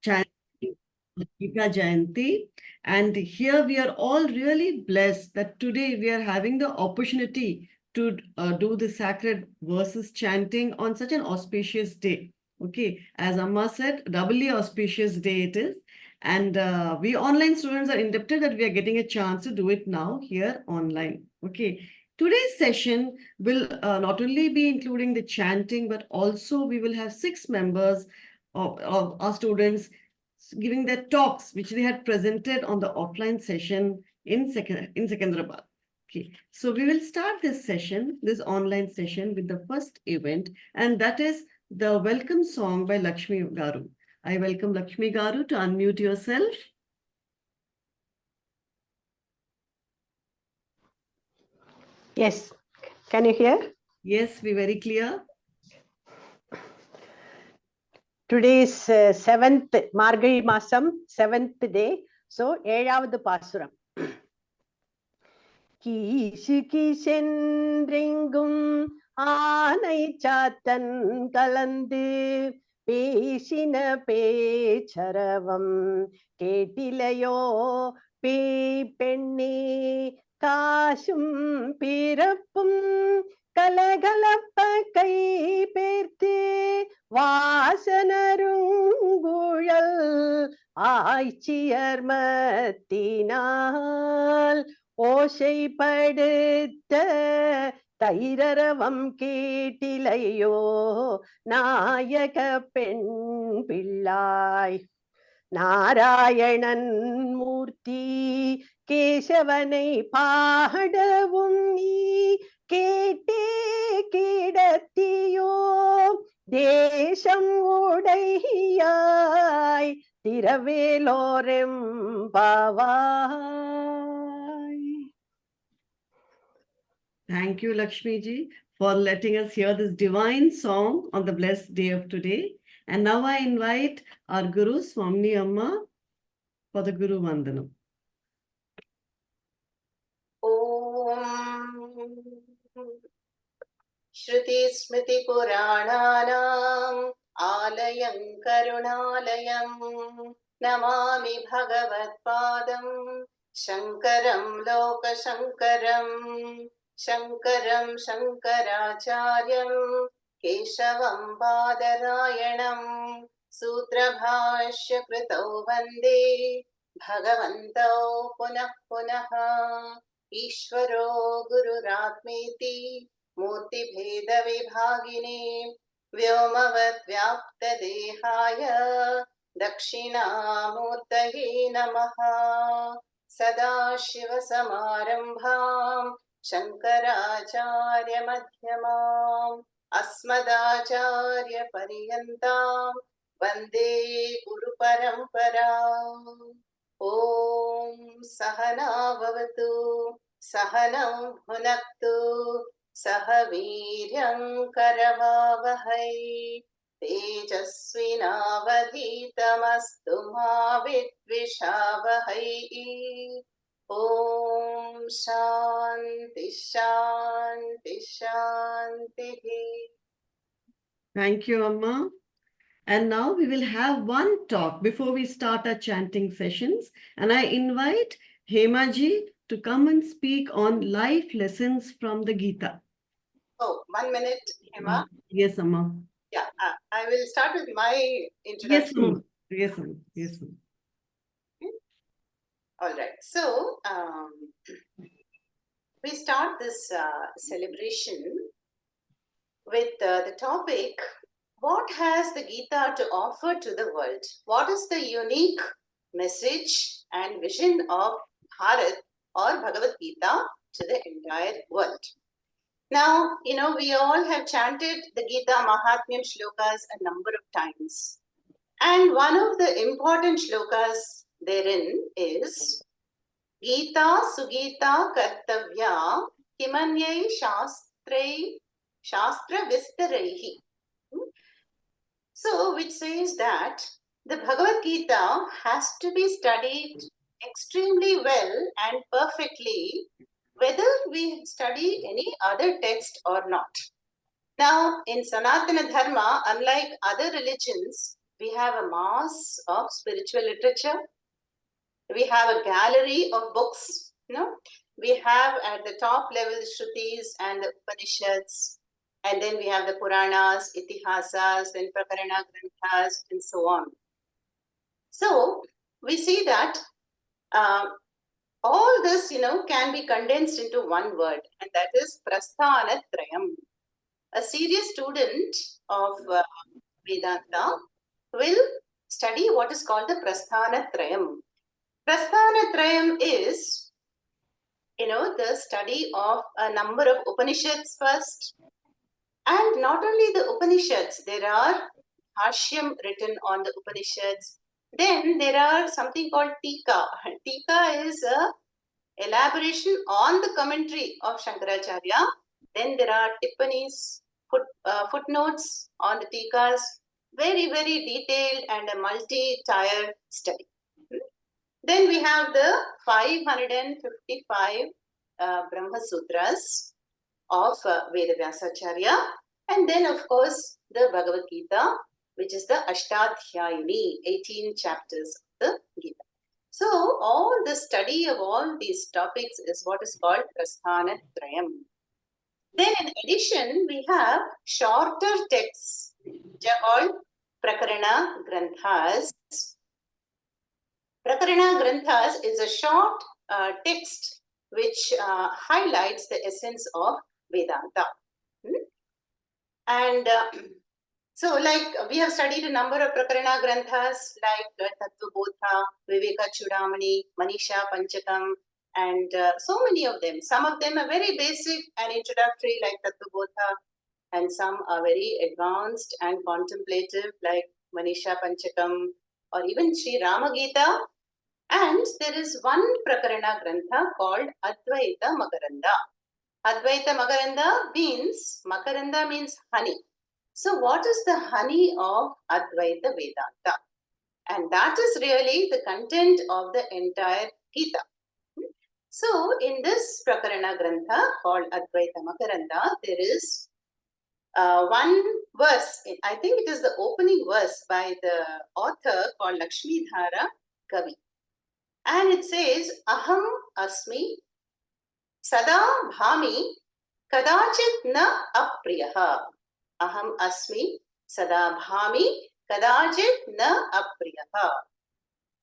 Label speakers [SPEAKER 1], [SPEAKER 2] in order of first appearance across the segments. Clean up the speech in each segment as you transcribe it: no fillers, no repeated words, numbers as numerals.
[SPEAKER 1] chanting Gita Jayanti. And here we are all really blessed that today we are having the opportunity to do the sacred verses chanting on such an auspicious day. Okay, as Amma said, doubly auspicious day it is. And we online students are indebted that we are getting a chance to do it now here online. Okay, today's session will not only be including the chanting, but also we will have 6 members of our students giving their talks, which they had presented on the offline session in Secunderabad. Okay, so we will start this session, this online session, with the first event, and that is the welcome song by Lakshmi Garu. I welcome Lakshmi Garu to unmute yourself.
[SPEAKER 2] Yes, can you hear?
[SPEAKER 1] Yes, we very clear.
[SPEAKER 2] Today is 7th Margazhi Masam, 7th day. So, 7வது பாசுரம். கீசு கீசென்றெங்கும் ஆனை சாத்தன் கலந்து பேசின பேச்சரவம் கேட்டிலையோ பேய் பெண்ணே காசும் பிறப்பும் கலகலப்ப கை பேர்த்து வாசனருங்குழல் ஆய்ச்சியர்மத்தினால் ஓசைப்படுத்த தைரரவம் கேட்டிலையோ நாயக பெண் பிள்ளாய் நாராயணன் மூர்த்தி கேசவனை பாடவும் நீ கேட்டே கிடத்தியோ தேசம் உடையாய் திரவேலோரெம்பாவாய்.
[SPEAKER 1] Thank you, Lakshmi ji, for letting us hear this divine song on the blessed day of today. And now I invite our Guru, Swamini Amma, for the Guru Vandanam.
[SPEAKER 3] Om Shruti Smriti Purananam Alayam Karunalayam Namami Bhagavad Padam Shankaram Loka Shankaram Shankaram Shankaracharyam Keshavam Badarayanam Sutra Bhashya Kritau Vande Bhagavantau Punah Punaha Ishvaro Gururatmeti Murti Bheda Vibhagine Vyomavat Vyapta Dehaya Dakshinamurtaye Namaha Sadashiva Samarambham Shankaracharya Madhyamam Asmadacharya Pariyantam Vande Guru Paramparam. Om Sahana Bhavatu Sahanam Bhunaktu Sahaviryam Karavavahai Tejasvinavadhitamastu ma vidvishavahai. Om Shanti Shanti Shanti.
[SPEAKER 1] Thank you, Amma. And now we will have one talk before we start our chanting sessions. And I invite Hema ji to come and speak on life lessons from the Gita.
[SPEAKER 3] Oh, 1 minute, Hema.
[SPEAKER 1] Yes, Amma.
[SPEAKER 3] Yeah, I will start with my
[SPEAKER 1] Yes,
[SPEAKER 3] introduction.
[SPEAKER 1] Amma. Yes, Amma. Yes, Amma.
[SPEAKER 3] All right. So, we start this celebration with the topic, what has the Gita to offer to the world? What is the unique message and vision of Bharat or Bhagavad Gita to the entire world? Now, we all have chanted the Gita Mahatmyam shlokas a number of times. And one of the important shlokas therein is Gita Sugita Kartavya Kimanyai Shastra Vistaraihi. So, which says that the Bhagavad Gita has to be studied extremely well and perfectly, whether we study any other text or not. Now, in Sanatana Dharma, unlike other religions, we have a mass of spiritual literature. We have a gallery of books. We have at the top level Shrutis and the Upanishads, and then we have the Puranas, Itihasas, then Prakarana Granthas, and so on. So we see that all this, can be condensed into one word, and that is Prasthanatrayam. A serious student of Vedanta will study what is called the Prasthanatrayam. Prasthanatrayam is, the study of a number of Upanishads first. And not only the Upanishads, there are Hashyam written on the Upanishads. Then there are something called Tika. Tika is a elaboration on the commentary of Shankaracharya. Then there are Tippanis, footnotes on the Tikas. Very, very detailed and a multi-tier study. Then we have the 555 Brahma Sutras of Vedavyasacharya, and then of course the Bhagavad Gita, which is the Ashtadhyayini, 18 chapters of the Gita. So all the study of all these topics is what is called Prasthanatrayam. Then in addition, we have shorter texts, which are called Prakarana Granthas. Prakarana Granthas is a short text which highlights the essence of Vedanta. And so, like, we have studied a number of Prakarana Granthas like Tattvabodha, Viveka Chudamani, Manisha Panchakam, and so many of them. Some of them are very basic and introductory like Tattvabodha, and some are very advanced and contemplative like Manisha Panchakam or even Sri Ramagita. And there is one Prakarana Grantha called Advaita Makaranda. Advaita Makaranda means honey. So what is the honey of Advaita Vedanta? And that is really the content of the entire Gita. So in this Prakarana Grantha called Advaita Makaranda, there is one verse, I think it is the opening verse by the author called Lakshmidhara Kavi. And it says, Aham Asmi Sada Bhami Kadachit Na Apriyaha. Aham Asmi Sada Bhami Kadachit Na Apriyaha.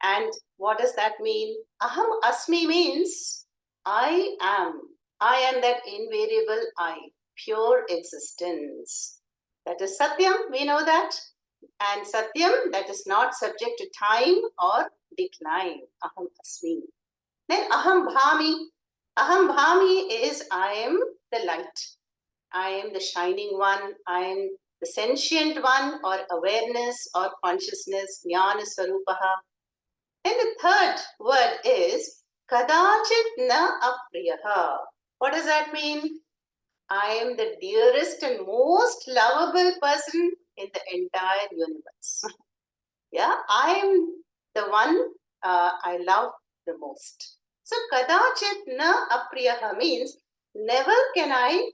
[SPEAKER 3] And what does that mean? Aham Asmi means I am. I am that invariable I, pure existence. That is Satyam, we know that. And Satyam, that is not subject to time or decline. Aham Asmi. Then Aham Bhami. Aham Bhami is I am the light. I am the shining one. I am the sentient one, or awareness or consciousness, Jnana Swarupaha. Then the third word is Kadachit Na Apriyaha. What does that mean? I am the dearest and most lovable person in the entire universe. Yeah, I am the one I love the most. So Kadachit Na Apriyaha means never can I,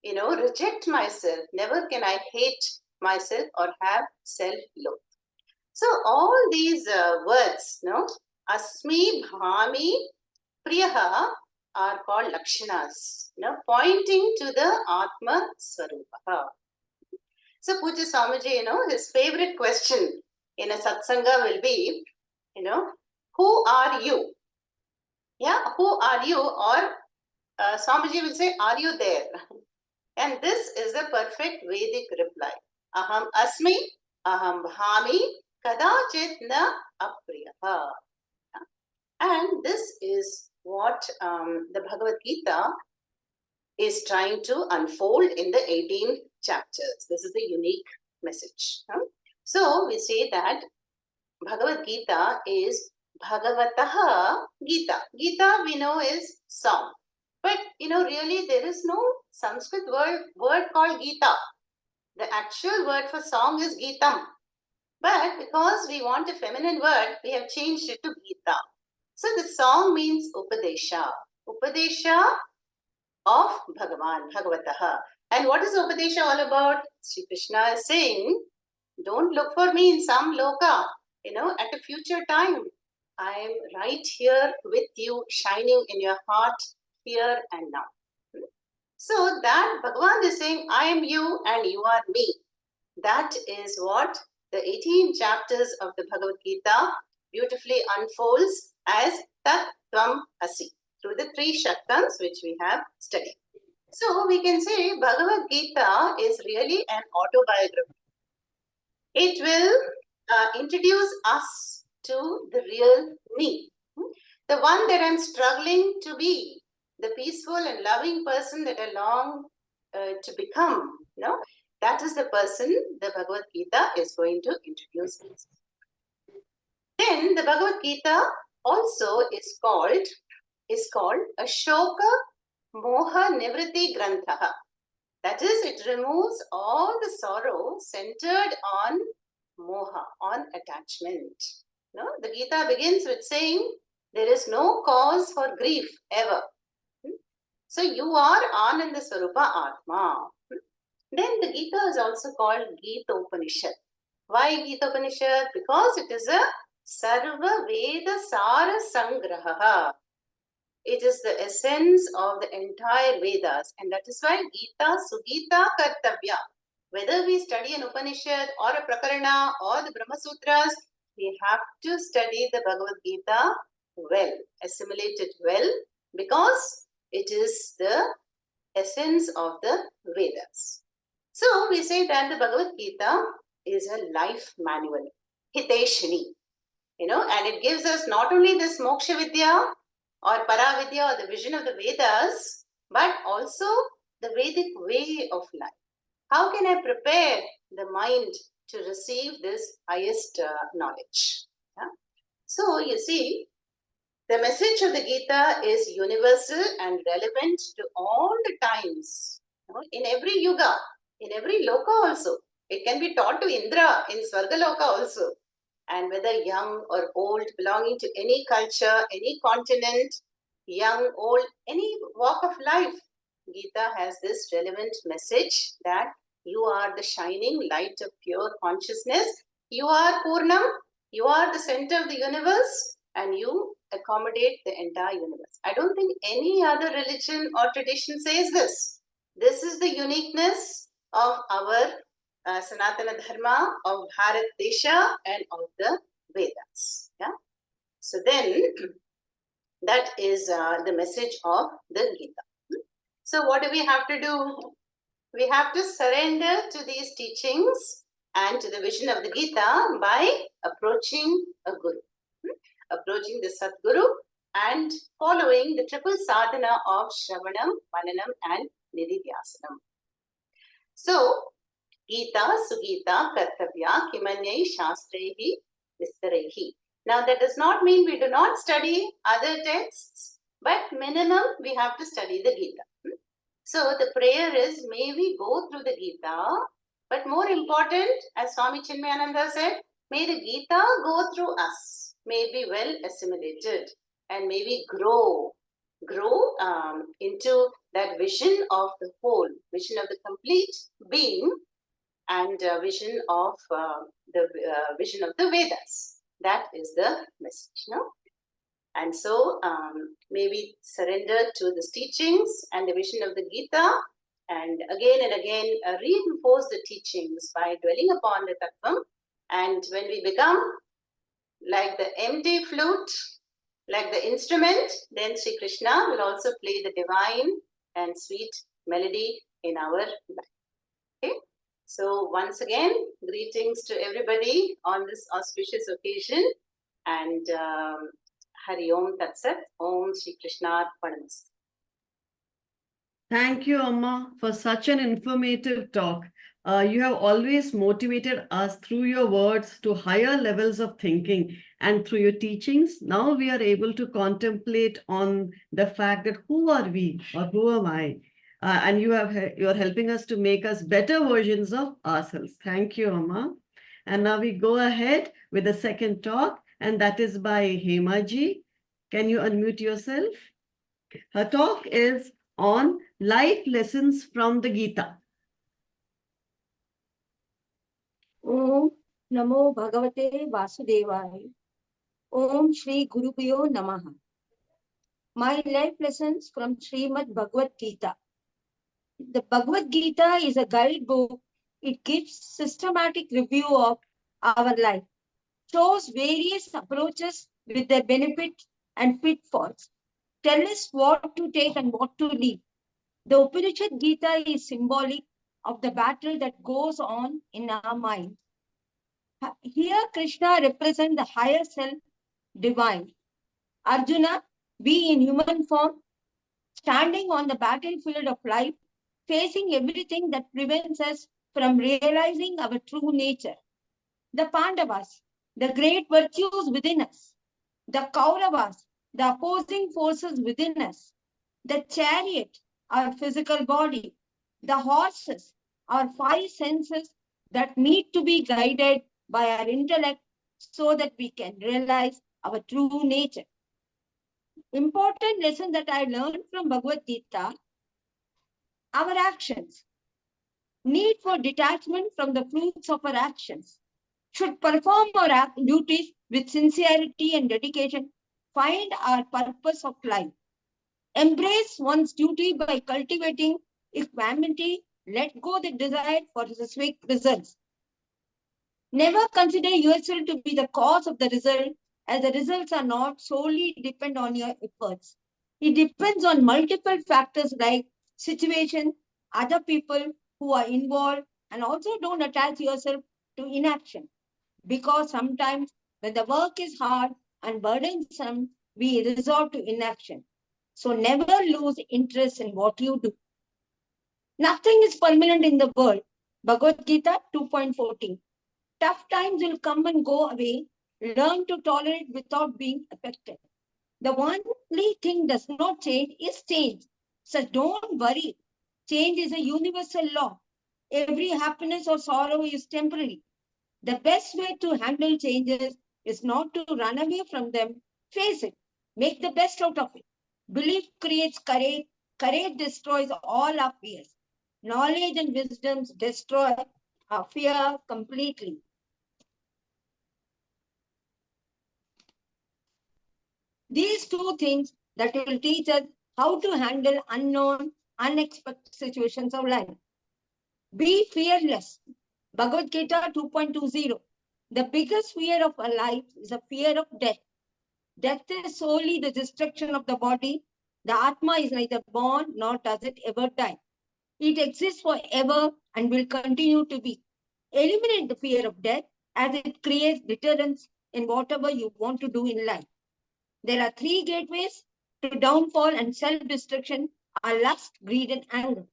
[SPEAKER 3] reject myself. Never can I hate myself or have self-loath. So all these words, Asmi, Bhami, Priyaha are called Lakshanas, pointing to the Atma Swarupaha. So Puja Swamiji, his favorite question in a satsanga will be, who are you? Yeah, who are you? Or Swamiji will say, are you there? And this is the perfect Vedic reply. Aham Asmi, Aham Bhami, Kadachit Na Apriyaha. And this is what the Bhagavad Gita is trying to unfold in the 18 chapters. This is the unique message. So we say that Bhagavad Gita is Bhagavataha Gita. Gita we know is song. But really there is no Sanskrit word called Gita. The actual word for song is Gitam. But because we want a feminine word, we have changed it to Gita. So the song means Upadesha. Upadesha of Bhagavan, Bhagavataha. And what is Upadesha all about? Sri Krishna is saying Don't look for me in some loka, at a future time. I am right here with you, shining in your heart, here and now. So that Bhagavan is saying, I am you and you are me. That is what the 18 chapters of the Bhagavad Gita beautifully unfolds as Tat Tvam Asi through the three Shaktams which we have studied. So we can say Bhagavad Gita is really an autobiography. It will introduce us to the real me, the one that I'm struggling to be, the peaceful and loving person that I long to become. That is the person the Bhagavad Gita is going to introduce us. Then the Bhagavad Gita also is called Ashoka Moha Nivritti Grantha. That is, it removes all the sorrow centered on moha, on attachment. The Gita begins with saying, there is no cause for grief ever. So you are Ananda Swarupa Atma. Then the Gita is also called Gita Upanishad. Why Gita Upanishad? Because it is a Sarva Veda Sara Sangraha. It is the essence of the entire Vedas, and that is why Gita Sugita Kartavya. Whether we study an Upanishad or a Prakarana or the Brahma Sutras, we have to study the Bhagavad Gita well, assimilate it well, because it is the essence of the Vedas. So we say that the Bhagavad Gita is a life manual, Hiteshini, and it gives us not only this Moksha Vidya or Paravidya or the vision of the Vedas, but also the Vedic way of life. How can I prepare the mind to receive this highest knowledge? Yeah? So you see, the message of the Gita is universal and relevant to all the times, in every yuga, in every loka also. It can be taught to Indra in Swargaloka also. And whether young or old, belonging to any culture, any continent, young, old, any walk of life, Gita has this relevant message that you are the shining light of pure consciousness. You are Purnam, you are the center of the universe, and you accommodate the entire universe. I don't think any other religion or tradition says this. This is the uniqueness of our Sanatana Dharma, of Bharat Desha, and of the Vedas. Yeah. So then, that is the message of the Gita. So what do we have to do? We have to surrender to these teachings and to the vision of the Gita by approaching a guru, approaching the Satguru and following the triple sadhana of Shravanam, Mananam, and Nididhyasanam. So, Gita, Sugita, Kartavya, Kimanyai, Shastrehi, Vistarehi. Now, that does not mean we do not study other texts, but minimum we have to study the Gita. So, the prayer is, may we go through the Gita, but more important, as Swami Chinmayananda said, may the Gita go through us, may be well assimilated, and may we grow into that vision of the whole, vision of the complete being, and vision of the vision of the Vedas. That is the message, no? And so may we surrender to these teachings and the vision of the Gita, and again reinforce the teachings by dwelling upon the Tattvam. And when we become like the empty flute, like the instrument, then Sri Krishna will also play the divine and sweet melody in our life. Okay? So once again, greetings to everybody on this auspicious occasion, and Hari Om Tat Sat, Om Shri Krishna Arpanamastu.
[SPEAKER 1] Thank you, Amma, for such an informative talk. You have always motivated us through your words to higher levels of thinking, and through your teachings, now we are able to contemplate on the fact that who are we or who am I? And you are helping us to make us better versions of ourselves. Thank you, Amma. And now we go ahead with the second talk, and that is by Hema ji. Can you unmute yourself? Her talk is on life lessons from the Gita.
[SPEAKER 4] Om Namo Bhagavate Vasudevaya. Om Shri Gurubhyo Namaha. My life lessons from Srimad Bhagavad Gita. The Bhagavad Gita is a guidebook. It gives systematic review of our life, shows various approaches with their benefits and pitfalls, tell us what to take and what to leave. The Upanishad Gita is symbolic of the battle that goes on in our mind. Here Krishna represents the higher self, divine. Arjuna, be in human form, standing on the battlefield of life, facing everything that prevents us from realizing our true nature. The Pandavas, the great virtues within us. The Kauravas, the opposing forces within us. The chariot, our physical body. The horses, our five senses that need to be guided by our intellect so that we can realize our true nature. Important lesson that I learned from Bhagavad Gita, our actions. Need for detachment from the fruits of our actions. Should perform our duties with sincerity and dedication. Find our purpose of life. Embrace one's duty by cultivating equanimity. Let go the desire for specific results. Never consider yourself to be the cause of the result, as the results are not solely depend on your efforts. It depends on multiple factors like situation, other people who are involved, and also don't attach yourself to inaction. Because sometimes when the work is hard and burdensome, we resort to inaction. So never lose interest in what you do. Nothing is permanent in the world. Bhagavad Gita 2.14. Tough times will come and go away. Learn to tolerate without being affected. The only thing does not change is change. So don't worry. Change is a universal law. Every happiness or sorrow is temporary. The best way to handle changes is not to run away from them. Face it. Make the best out of it. Belief creates courage. Courage destroys all our fears. Knowledge and wisdom destroy our fear completely. These two things that will teach us how to handle unknown, unexpected situations of life. Be fearless. Bhagavad Gita 2.20. The biggest fear of our life is a fear of death. Death is solely the destruction of the body. The Atma is neither born nor does it ever die. It exists forever and will continue to be. Eliminate the fear of death as it creates deterrence in whatever you want to do in life. There are three gateways to downfall and self-destruction are lust, greed, and anger.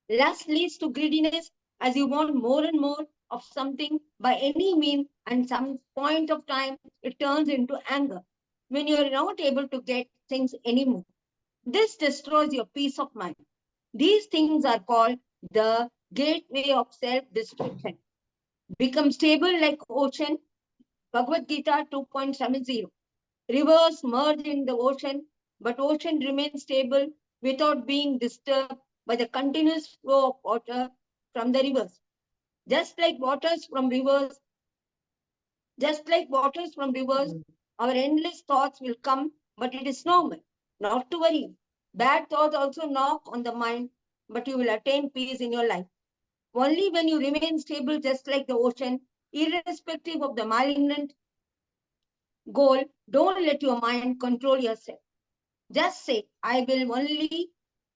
[SPEAKER 4] Lust leads to greediness as you want more and more of something by any means, and some point of time it turns into anger when you are not able to get things anymore. This destroys your peace of mind. These things are called the gateway of self-destruction. Become stable like ocean. Bhagavad Gita 2.70. Rivers merge in the ocean, but ocean remains stable without being disturbed by the continuous flow of water from the rivers. Just like waters from rivers, our endless thoughts will come, but it is normal, not to worry. Bad thoughts also knock on the mind, but you will attain peace in your life. Only when you remain stable, just like the ocean, irrespective of the malignant goal, don't let your mind control yourself. Just say, I will only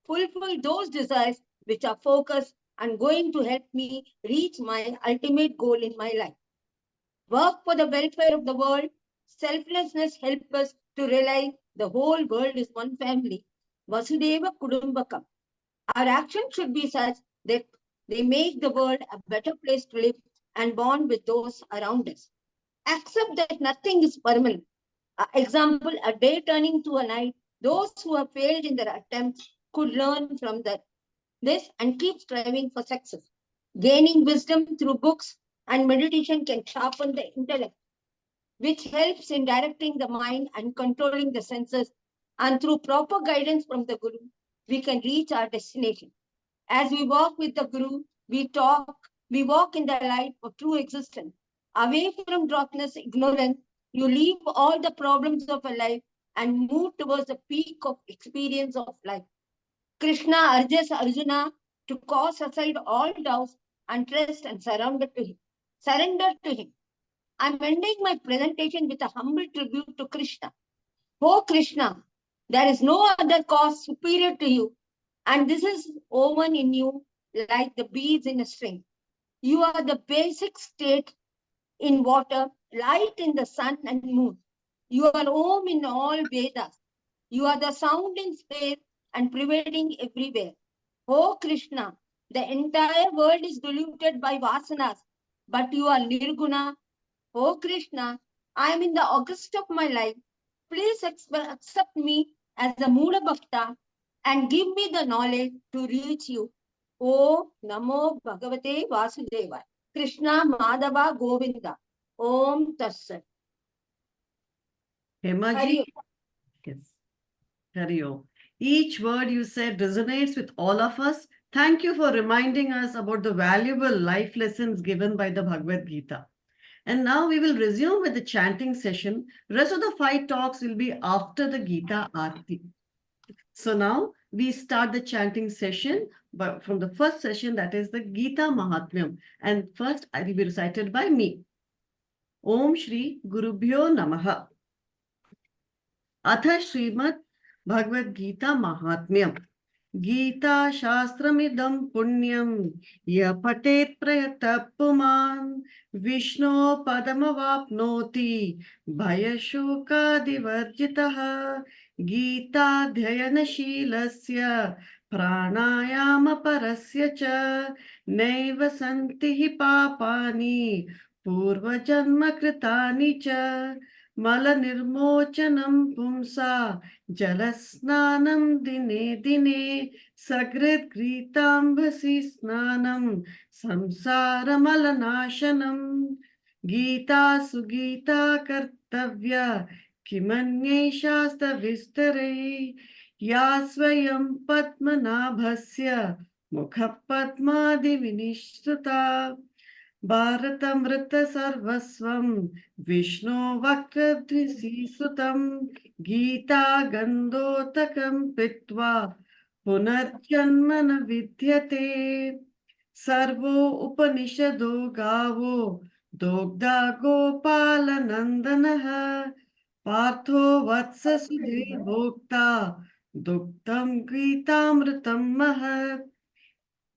[SPEAKER 4] fulfill those desires which are focused and going to help me reach my ultimate goal in my life. Work for the welfare of the world. Selflessness helps us to realize the whole world is one family. Vasudeva Kudumbakam. Our actions should be such that they make the world a better place to live and bond with those around us. Accept that nothing is permanent. Example, a day turning to a night. Those who have failed in their attempts could learn from this and keep striving for success. Gaining wisdom through books and meditation can sharpen the intellect, which helps in directing the mind and controlling the senses. And through proper guidance from the Guru, we can reach our destination. As we walk with the Guru, we talk We walk in the light of true existence. Away from darkness, ignorance, you leave all the problems of a life and move towards the peak of experience of life. Krishna urges Arjuna to cast aside all doubts and trust and surrender to him. Surrender to him. I'm ending my presentation with a humble tribute to Krishna. Oh Krishna, there is no other cause superior to you, and this is woven in you like the beads in a string. You are the basic state in water, light in the sun and moon. You are Om in all Vedas. You are the sound in space and pervading everywhere. Oh Krishna, the entire world is polluted by vasanas, but you are Nirguna. Oh Krishna, I am in the August of my life. Please accept me as a Mula Bhakta and give me the knowledge to reach you. Oh Namo Bhagavate Vasudeva. Krishna Madhava Govinda. Om Tassat.
[SPEAKER 1] Hemaji,
[SPEAKER 4] Hari
[SPEAKER 1] yes, Hari Om. Each word you said resonates with all of us. Thank you for reminding us about the valuable life lessons given by the Bhagavad Gita. And now we will resume with the chanting session. Rest of the 5 talks will be after the Gita Aarti. So now we start the chanting session from the first session, that is the Gita Mahatmyam. And first I will be recited by me. Om Shri Gurubhyo Namaha. Atha Srimad Bhagavad Gita Mahatmyam. Gita Shastramidam Punyam Ya Patet Prayata Puman Vishno Padamavapnoti Bhayashoka Divarjitaha Gita Dhyayana Shilasya Pranayama Parasya Cha Naiva Santihi Papani Purva Janma Kritani Cha Mala Nirmochanam Pumsa Jalasnanam dine dine sagrit gritambasi snanam samsaramalanashanam Gita sugita kartavya kimanye shasta vistare yasvayam padmanabhasya mukha padmadi vinishtuta Bharatamrita sarvasvam Vishnu Vakradrisi sutam Gita Gandotakam Pitva Punarjanmana Vidyate Sarvo Upanishado Gavo Dogda Gopala Nandanaha Partho Vatsa Sudhe Bhokta Duktam Gitamritam Mahat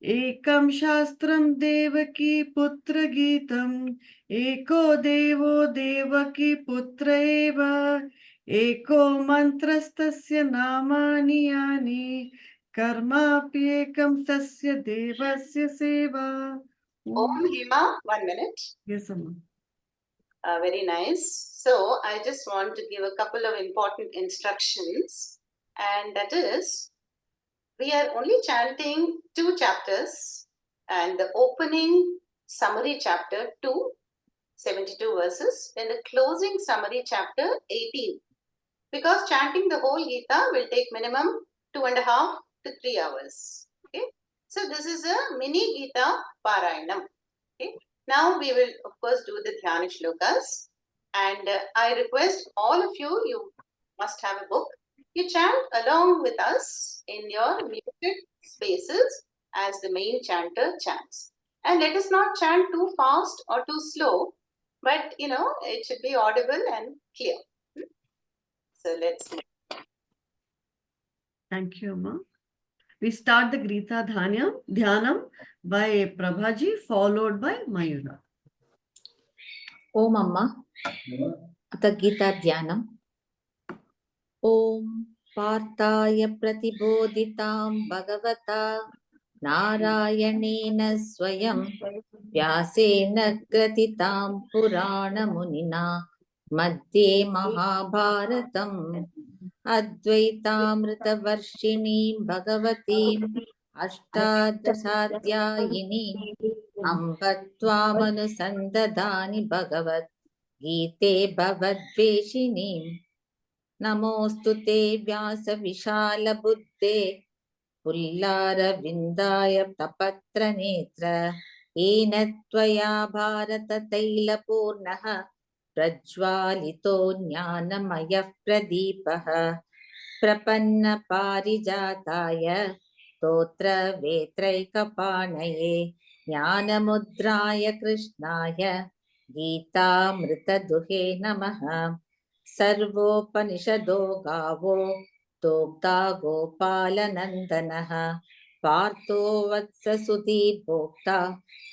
[SPEAKER 1] Ekam Shastram Devaki Putra Gitam Eko Devo Devaki Putra Eva Eko Mantrastasya Namani Yani Karma Ekam Tasya Devasya Seva.
[SPEAKER 3] Om Hima, 1 minute.
[SPEAKER 1] Yes, Amma.
[SPEAKER 3] Very nice. So I just want to give a couple of important instructions, and that is, we are only chanting 2 chapters, and the opening summary chapter 2, 72 verses, then the closing summary chapter 18. Because chanting the whole Gita will take minimum 2.5 to 3 hours. Okay. So this is a mini Gita Parayanam. Okay. Now we will of course do the Dhyana Shlokas, and I request all of you, you must have a book. You chant along with us in your muted spaces as the main chanter chants. And let us not chant too fast or too slow, but it should be audible and clear. So let's move.
[SPEAKER 1] Thank you, Amma. We start the Gita Dhyanam by Prabhaji, followed by Mayura.
[SPEAKER 5] Om Amma. Atha Gita Dhyanam. Om Partaya Pratibodhitam Bhagavata Narayanena Swayam Vyasena Kratitam Purana Munina Madhye Mahabharatam Advaitamrita Varshinim Bhagavatim Ashtadashadyayini Ambattvamanusandatani Bhagavat Gite Bhavadveshinim Namostu te Vyasa Vishala Buddhe Pullara Vindaya Tapatra Netra येन त्वया भारततैलपूर्णः प्रज्वालितो ज्ञानमयः प्रदीपः प्रपन्नपारिजाताय स्तोत्रवेत्रैकपाणये ज्ञानमुद्राय कृष्णाय गीतामृतदुहे नमः। सर्वोपनिषदो गावो दोग्धा गोपालनन्दनः पार्थो वत्ससुधीर्भोक्ता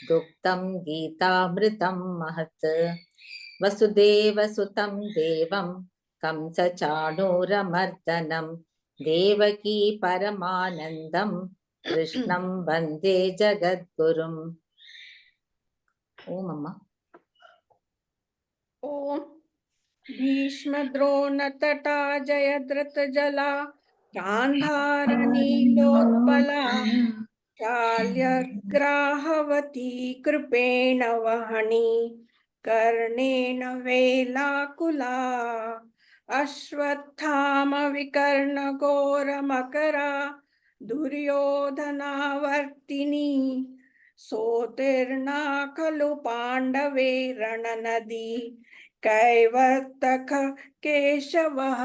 [SPEAKER 5] दुग्धं गीतामृतं महत्। वसुदेवसुतं देवं कंसचाणूरमर्दनं देवकी परमानन्दं कृष्णं वन्दे जगद्गुरुम्। ओम अम्मा।
[SPEAKER 6] ॐ भीष्मद्रोणतटा जयद्रथजला गान्धारनीलोत्पला शाल्यग्राहवती कृपेण वहनी कर्णेन वेलाकुला अश्वत्थामविकर्णघोरमकरा दुर्योधनावर्तिनी सोतीर्णा खलु पाण्डवे रणनदी कैवर्तक केशवः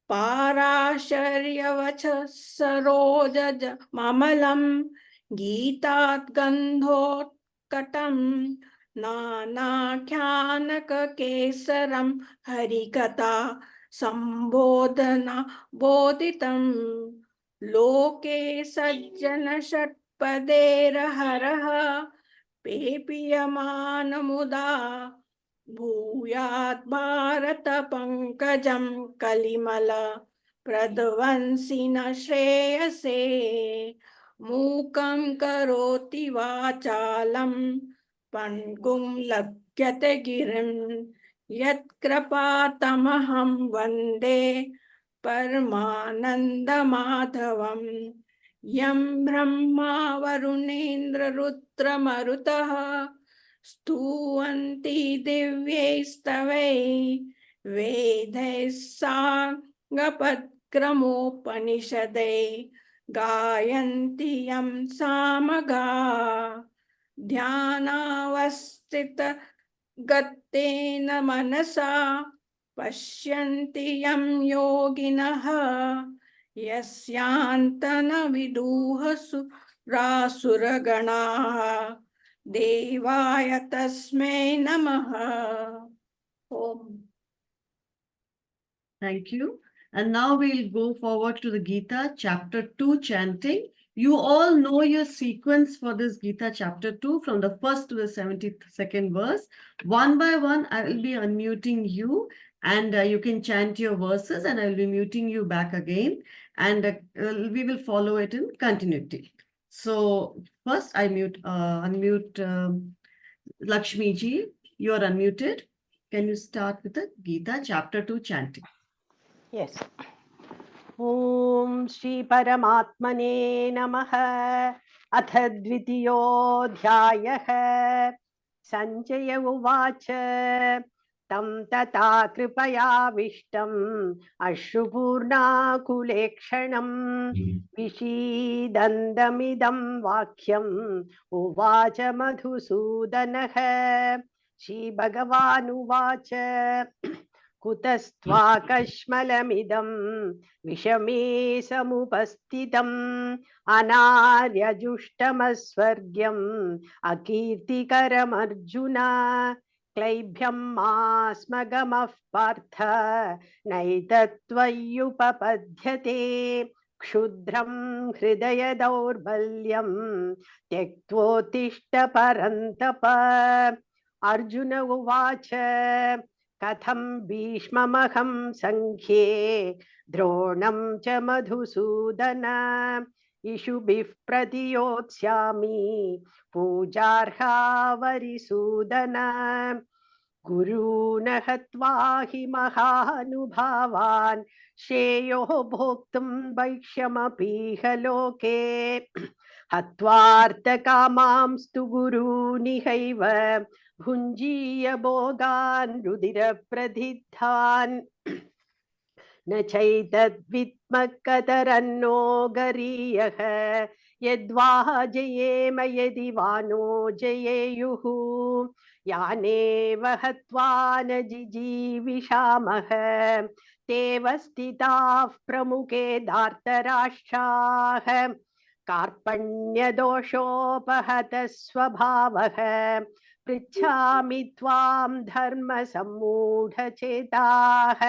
[SPEAKER 6] पाराशर्यवच सरोजज ममलं गीतात् गन्धोत्कटं नानाख्यानककेसरं हरिकथा सम्बोधना बोधितं लोके सज्जन षट्पदेरहरः पेपीयमानमुदा भूयात् भारत पंकजं कलिमल प्रध्वंसिन श्रेयसे मूकं करोति वाचालं पङ्गुं लभ्यते गिरिं यत्कृपातमहं वन्दे परमानन्दमाधवम् यं ब्रह्मा वरुणेन्द्र रुद्रमरुतः स्तुवन्ति दिव्यैस्तवै वेदैः साङ्गपद्क्रमोपनिषदै गायन्ति यं सामगा ध्यानावस्थितगतेन मनसा पश्यन्ति यं योगिनः यस्यान्तन विदुः सुरासुरगणाः देवाय तस्मै नमः। Om.
[SPEAKER 1] Thank you. And now we'll go forward to the Gita chapter 2 chanting. You all know your sequence for this Gita chapter 2 from the first to the 72nd verse. One by one, I will be unmuting you and you can chant your verses and I will be muting you back again and we will follow it in continuity. So first I unmute Lakshmi ji. You are unmuted. Can you start with the Gita chapter 2 chanting?
[SPEAKER 2] Yes. ॐ श्री परमात्मने नमः। अथ द्वितीयोऽध्यायः। सञ्जय उवाच तं तथा कृपयाविष्टम् अश्रुपूर्णाकुलेक्षणं विषीदन्तमिदं वाक्यम् उवाच मधुसूदनः। श्रीभगवानुवाच कुतस्त्वाकश्मलमिदं विषमे समुपस्थितम् अनार्यजुष्टमस्वर्ग्यम् अकीर्तिकरमर्जुन। क्लैभ्यं मास्मगमः पार्थ नैतत्त्वय्युपपद्यते। क्षुद्रं हृदय दौर्बल्यं त्यक्त्वोत्तिष्ठ परन्तप। अर्जुन उवाच कथं भीष्ममहं संख्ये द्रोणं च मधुसूदन। इषुभिः प्रतियोत्स्यामि पूजार्हा वरिसूदन। गुरून् हत्वा हि महानुभावान् श्रेयो भोक्तुं वैक्ष्यमपीह लोके। हत्वार्थकामांस्तु गुरूनिहैव भुञ्जीय भोगान् रुधिरप्रदिग्धान्। न चैतद्विद्मः कतरन्नो गरीयः यद्वा जयेम यदि वा नो जयेयुः यानेव हत्वा न जिजीविषामः तेव स्थिताः प्रमुखे धार्तराष्ट्राः कार्पण्यदोषोपहतः स्वभावः पृच्छामि त्वां धर्मसम्मूढचेताः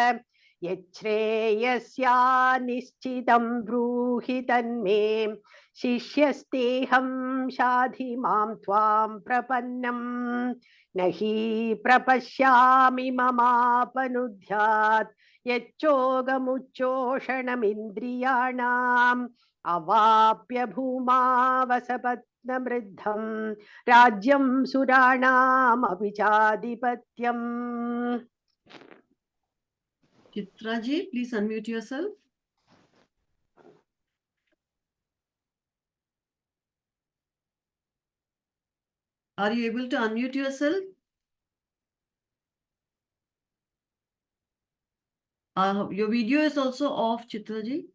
[SPEAKER 2] यच्छ्रेयस्या निश्चितं ब्रूहि तन्मे शिष्यस्तेऽहं शाधि मां त्वां प्रपन्नं न हि प्रपश्यामि ममापनुद्यात् यच्चोगमुच्चोषणमिन्द्रियाणाम् अवाप्य भूमा वसपत्नमृद्धं राज्यं सुराणामपि चाधिपत्यम्.
[SPEAKER 1] Chitra ji, please unmute yourself. Are you able to unmute yourself? Your video is also off, Chitra ji.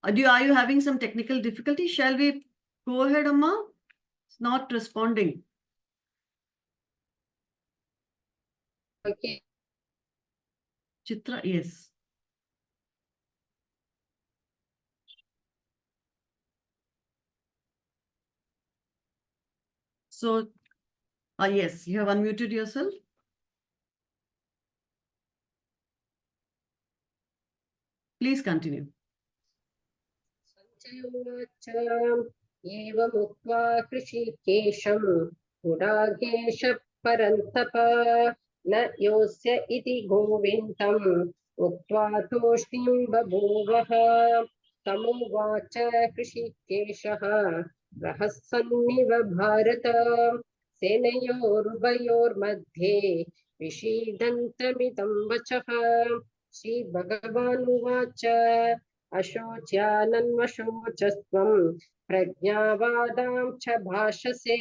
[SPEAKER 1] Are you having some technical difficulty? Shall we go ahead, Amma? It's not responding.
[SPEAKER 7] Okay.
[SPEAKER 1] Chitra, yes. So, yes, you have unmuted yourself. Please continue.
[SPEAKER 7] एवमुक्त्वा हृषीकेशं गुडाकेश परन्तप न योऽस्य इति गोविन्दम् उक्त्वा तूष्णीं बभूवः तमुवाच हृषीकेशः रहस्यन्निव भारत सेनयोरुभयोर्मध्ये विषीदन्तमिदं वचः श्रीभगवानुवाच अशोच्यानन्वशोचस्त्वं प्रज्ञावादां च भाषसे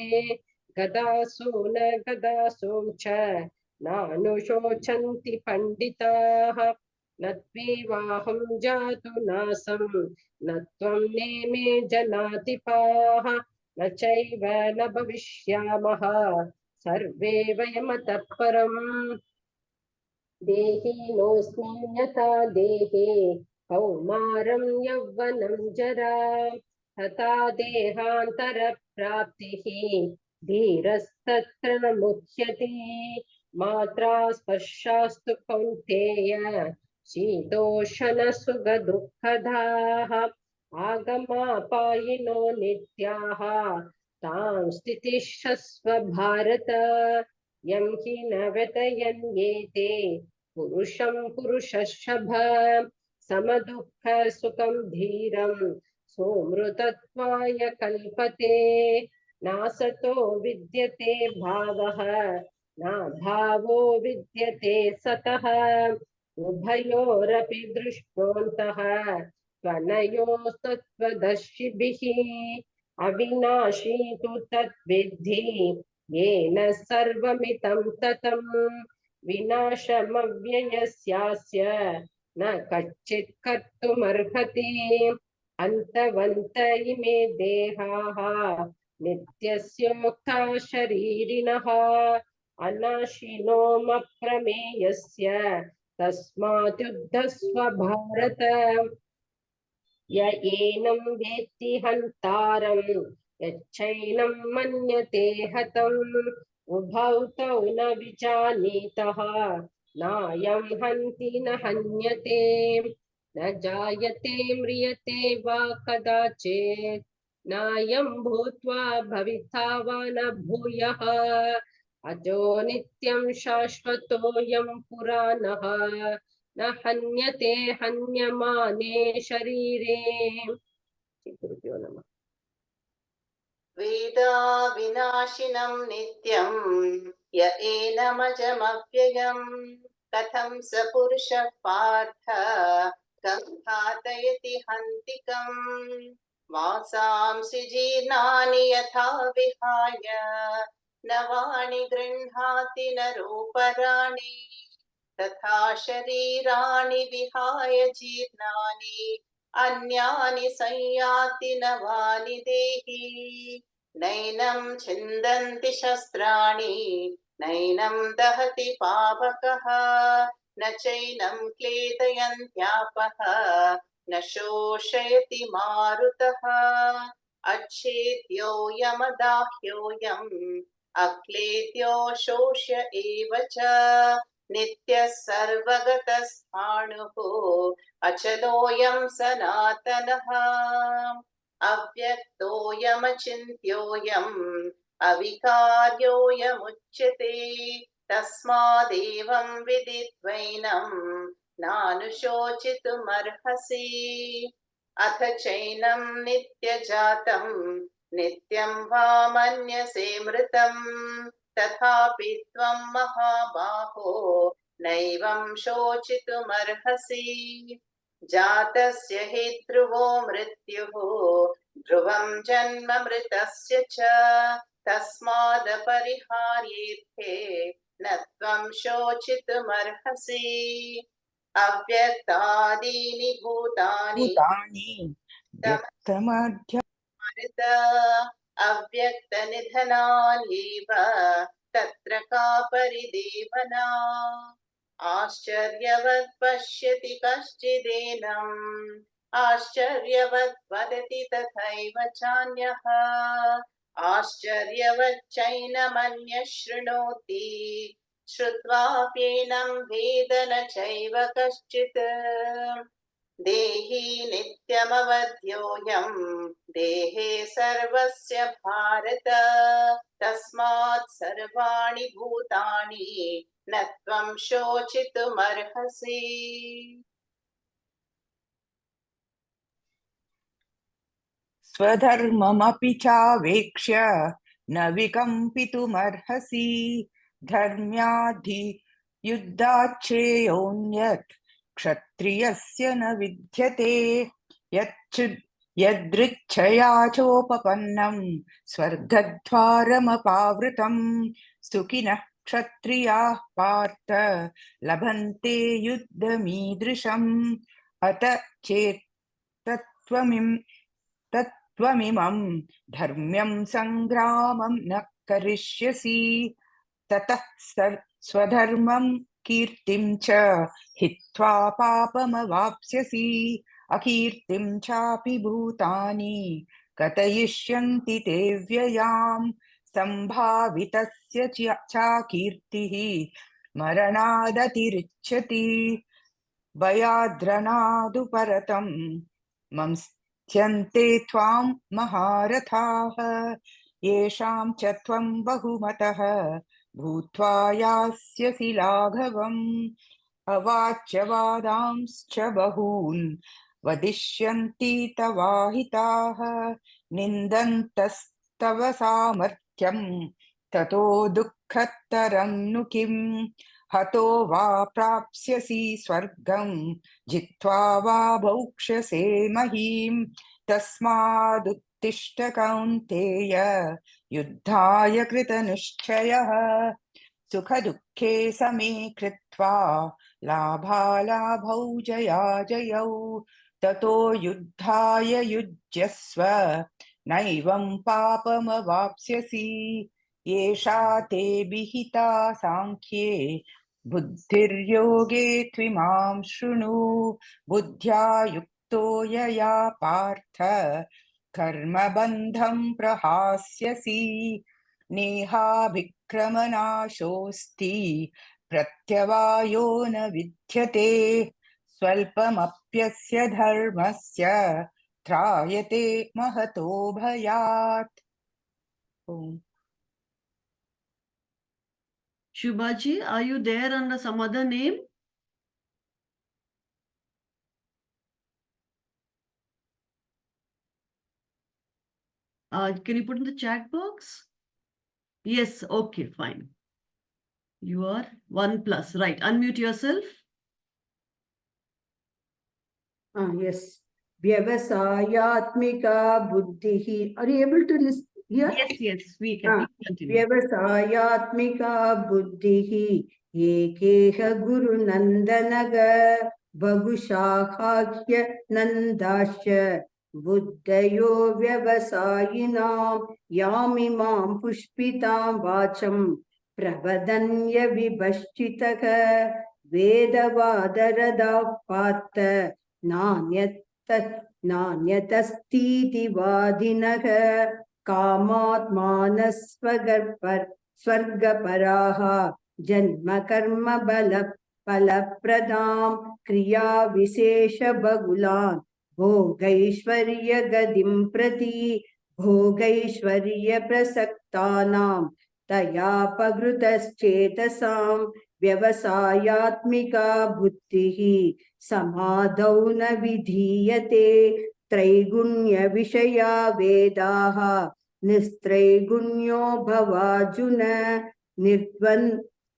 [SPEAKER 7] गदासु न गदासु च नानुशोचन्ति पण्डिताः न त्वेवाहं जातु नासं न त्वं नेमे जनाधिपाः न चैव न भविष्यामः सर्वे वयमतः परम् देहिनोऽस्मि यथा देहे कौमारं यौवनं जरा तथा देहान्तरप्राप्तिः धीरस्तत्र न मुह्यते मात्रा स्पर्शास्तु कौन्तेय शीतोष्णसुखदुःखदाः आगमापायिनो नित्याः तां स्थितिश्चस्व भारत यं हि न व्यतयन्येते पुरुषं पुरुषर्षभ समदुःख सुखं धीरं सोमृतत्वाय कल्पते नासतो विद्यते भावः न भावो विद्यते सतः उभयोरपि दृष्टोऽन्तः त्वनयोस्तत्त्वदर्शिभिः अविनाशी तु तद्विद्धि येन सर्वमिदं ततं विनाशमव्ययस्यास्य न कच्चित् कर्तुमर्हति अन्तवन्त इमे देहाः नित्यस्योक्ता शरीरिणः अनाशिनोमप्रमेयस्य तस्मात् युद्धस्व भारत य एनं वेत्ति हन्तारं यच्चैनं मन्यते हतम् उभौ तौ न विजानीतः नायं हन्ति न हन्यते न जायते म्रियते वा कदाचित् नायं भूत्वा भविता वा न भूयः अजो नित्यं शाश्वतोऽयं पुराणः न हन्यते हन्यमाने शरीरे गुरुभ्यो नमः
[SPEAKER 3] वेदा विनाशिनं नित्यं य एनमजमव्ययम् कथं स पुरुषः पार्थ कं घातयति हन्तिकम् वासांसि जीर्णानि यथा विहाय नवानि गृह्णाति नरोपराणि तथा शरीराणि विहाय जीर्णानि अन्यानि संयाति नवानि देहि नैनं छिन्दन्ति शस्त्राणि नैनं दहति पावकः न चैनं क्लेदयन्त्यापः न शोषयति मारुतः अच्छेद्योऽयमदाह्योऽयम् अक्लेद्यो शोष्य एव च नित्यः सर्वगतस्थाणुः अचलोऽयं सनातनः अव्यक्तोऽयमचिन्त्योऽयम् अविकार्योऽयमुच्यते तस्मादेवं विदित्वैनं नानुशोचितुमर्हसि अथ चैनं नित्यजातं नित्यं वा मन्यसे मृतं तथापि त्वं महाबाहो नैवं शोचितुमर्हसि जातस्य हि ध्रुवो मृत्युः ध्रुवं जन्म मृतस्य च तस्मादपरिहार्येथे न त्वं शोचितुमर्हसि अव्यक्तादीनि भूतानि
[SPEAKER 8] व्यक्तमध्य
[SPEAKER 3] भारत अव्यक्तनिधनान्येव तत्र का परिदेवना आश्चर्यवत् पश्यति कश्चिदेनम् आश्चर्यवत् वदति तथैव चान्यः आश्चर्यवच्चैनमन्यः शृणोति श्रुत्वाप्येनं वेद न चैव कश्चित् देहि नित्यमवध्योऽयं देहे सर्वस्य भारत तस्मात् सर्वाणि भूतानि न त्वं शोचितुमर्हसि
[SPEAKER 8] स्वधर्ममपि चावेक्ष्य न विकम्पितुमर्हसि धर्म्याधियुद्धाच्छ्रेयोऽन्यत् क्षत्रियस्य न विद्यते यदृच्छया चोपपन्नं स्वर्गद्वारमपावृतं सुखिनः क्षत्रियाः पार्थ लभन्ते युद्धमीदृशम् अत चेत् तत्त्वमिमं धर्म्यं सङ्ग्रामं न करिष्यसि ततः स्वधर्मं कीर्तिं च हित्वा पापमवाप्स्यसि अकीर्तिं चापि भूतानि कथयिष्यन्ति ते व्ययां सम्भावितस्य चाकीर्तिः मरणादतिरिच्यति भयाद्रणादुपरतं मंस्त्यन्ते त्वां महारथाः येषां च त्वं बहुमतः भूत्वा यास्यसि लाघवम् अवाच्यवादांश्च बहून् वदिष्यन्ति तवाहिताः निन्दन्तस्तव सामर्थ्यं ततो दुःखतरं नु किम् हतो वा प्राप्स्यसि स्वर्गं जित्वा वा भोक्ष्यसे महीं तस्मादुत्तिष्ठ कौन्तेय युद्धाय कृतनिश्चयः सुखदुःखे समे कृत्वा लाभालाभौ जयाजयौ ततो युद्धाय युज्यस्व नैवं पापमवाप्स्यसि येषा ते विहिता सांख्ये बुद्धिर्योगे त्विमां शृणु बुद्ध्या युक्तो यया पार्थ कर्मबन्धं प्रहास्यसि नेहाभिक्रमनाशोऽस्ति प्रत्यवायो न विद्यते स्वल्पमप्यस्य धर्मस्य त्रायते महतो भयात्। ओम।
[SPEAKER 1] Shubhaji, are you there under some other name? Can you put in the chat box? Yes, okay, fine. You are 1+, right. Unmute yourself.
[SPEAKER 4] Yes. Vyavasayatmika buddhihi. Are you able to listen? Here,
[SPEAKER 1] Yes, we can. Please continue.
[SPEAKER 4] व्यवसायात्मिका बुद्धिः एकेह गुरुनन्दनग बहुशाखाख्य नन्दाश्च बुद्धयो व्यवसायिनां यामिमां पुष्पितां वाचं प्रवदन्य विभश्चितः वेदवादरदाः पार्थ नान्यतस्तीति वादिनः स्वर्गपराः जन्म कर्म फलप्रदां क्रियाविशेषबहुलान् भोगैश्वर्यगतिं प्रति भोगैश्वर्यप्रसक्तानां तयापहृतश्चेतसां व्यवसायात्मिका बुद्धिः समाधौ न विधीयते त्रैगुण्यविषया वेदाः निस्त्रैगुण्यो भवार्जुन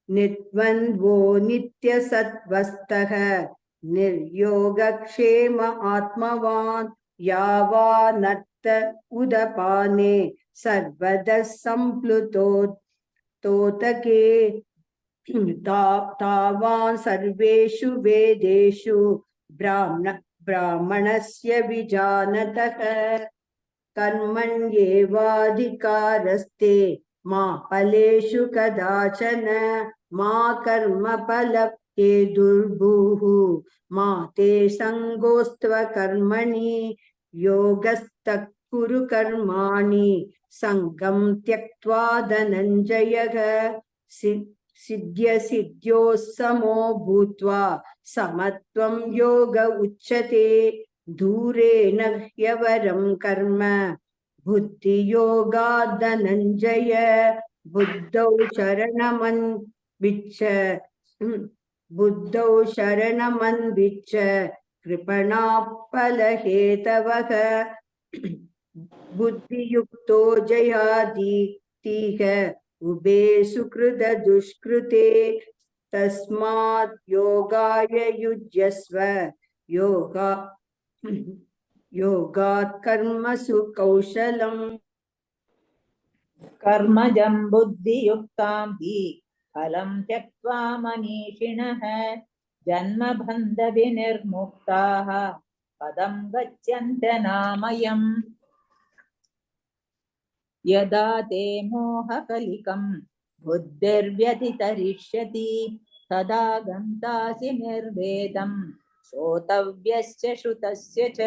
[SPEAKER 4] निर्द्वन्द्वो नित्यसत्त्वस्थः निर्योगक्षेम आत्मवान् यावानर्थ उदपाने सर्वतः सम्प्लुतोतके तावान् सर्वेषु वेदेषु ब्राह्मणस्य विजानतः कर्मण्येवाधिकारस्ते मा फलेषु कदाचन मा कर्मफलके दुर्भुः मा ते सङ्गोऽस्त्वकर्मणि योगस्तः कुरु कर्माणि सङ्गं त्यक्त्वा धनञ्जयः सिद्ध्यसिद्ध्योः समो भूत्वा समत्वं योग उच्यते दूरेण ह्यवरं कर्म बुद्धियोगात् धनञ्जय बुद्धौ शरणमन्विच्छ कृपणाफलहेतवः बुद्धियुक्तो जयादितीह उभे सुकृत दुष्कृते तस्मात् योगाय युज्यस्व योगात् कर्मसु कौशलम्
[SPEAKER 5] कर्मजं बुद्धियुक्तां हि फलं त्यक्त्वा मनीषिणः जन्मबन्धविनिर्मुक्ताः पदं गच्छन्त्यनामयम् यदा ते मोहकलिकं बुद्धिर्व्यतितरिष्यति तदा गन्तासि निर्वेदं श्रोतव्यश्च श्रुतस्य च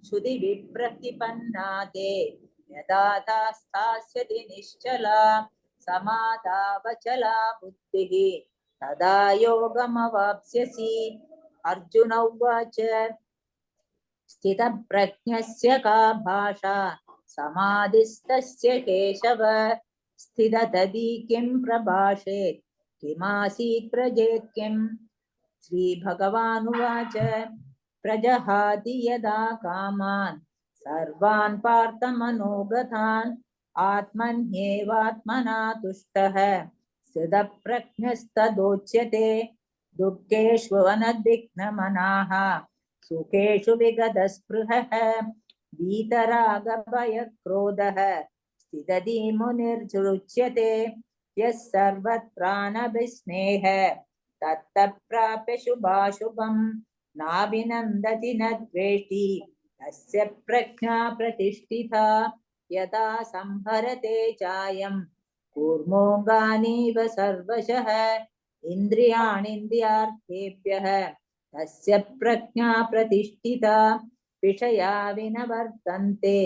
[SPEAKER 5] श्रुति विप्रतिपन्ना ते यदा स्थास्यति निश्चला समाधावचला बुद्धिः तदा योगमवाप्स्यसि अर्जुन उवाच स्थितप्रज्ञस्य का भाषा समाधिस्तस्य केशव स्थिततदी किं प्रभाषेत् किमासीत् प्रजेत् किम् श्रीभगवानुवाच प्रजहाति यदा कामान् सर्वान् पार्थमनोगतान् आत्मन्येवात्मना तुष्टः स्थितप्रज्ञस्तदोच्यते दुःखेषु अनद्विघ्नमनाः सुखेषु विगतस्पृहः वीतरागभयक्रोधः स्थितधि मुनिर्जुच्यते यः सर्वत्रानभिस्नेह ततः प्राप्य शुभाशुभं नाभिनन्दति न द्वेष्टि तस्य प्रज्ञा प्रतिष्ठिता यदा संहरते चायं कूर्मोऽङ्गानीव सर्वशः इन्द्रियाणीन्द्रियार्थेभ्यः तस्य प्रज्ञा प्रतिष्ठिता विषया विनवर्तन्ते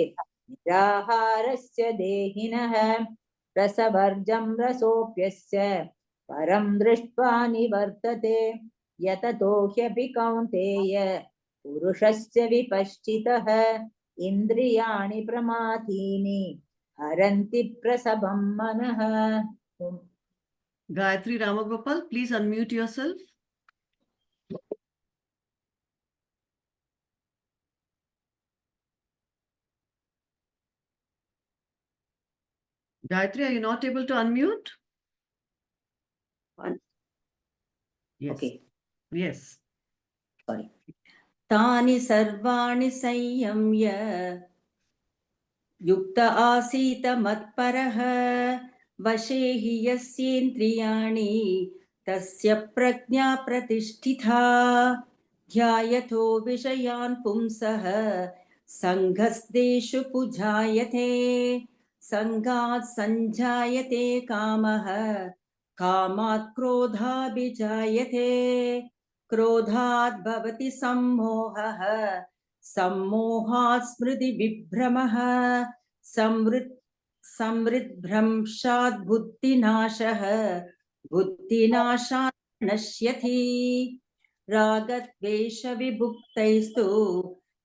[SPEAKER 5] निराहारस्य देहिनः रसवर्जं रसोऽप्यस्य परं दृष्ट्वा निवर्तते यततो ह्यपि कौन्तेय पुरुषस्य विपश्चितः इन्द्रियाणि प्रमाथीनि हरन्ति प्रसभं मनः.
[SPEAKER 1] Gayatri Ramagopal, please unmute yourself. Gayatri, are you not able to unmute? Yes.
[SPEAKER 5] Okay.
[SPEAKER 1] Yes.
[SPEAKER 5] Sorry. तानि सर्वाणि संयम्य
[SPEAKER 9] युक्त आसीत मत्परः वशे हि यस्येन्द्रियाणि तस्य प्रज्ञा प्रतिष्ठिता ध्यायतो विषयान् पुंसः सङ्गस्तेषु पुजायते सङ्गात् सञ्जायते कामः कामात् क्रोधाभिजायते क्रोधात् भवति सम्मोहः सम्मोहात् स्मृतिविभ्रमः संवृद्भ्रंशात् बुद्धिनाशः बुद्धिनाशात् नश्यति रागद्वेषविभुक्तैस्तु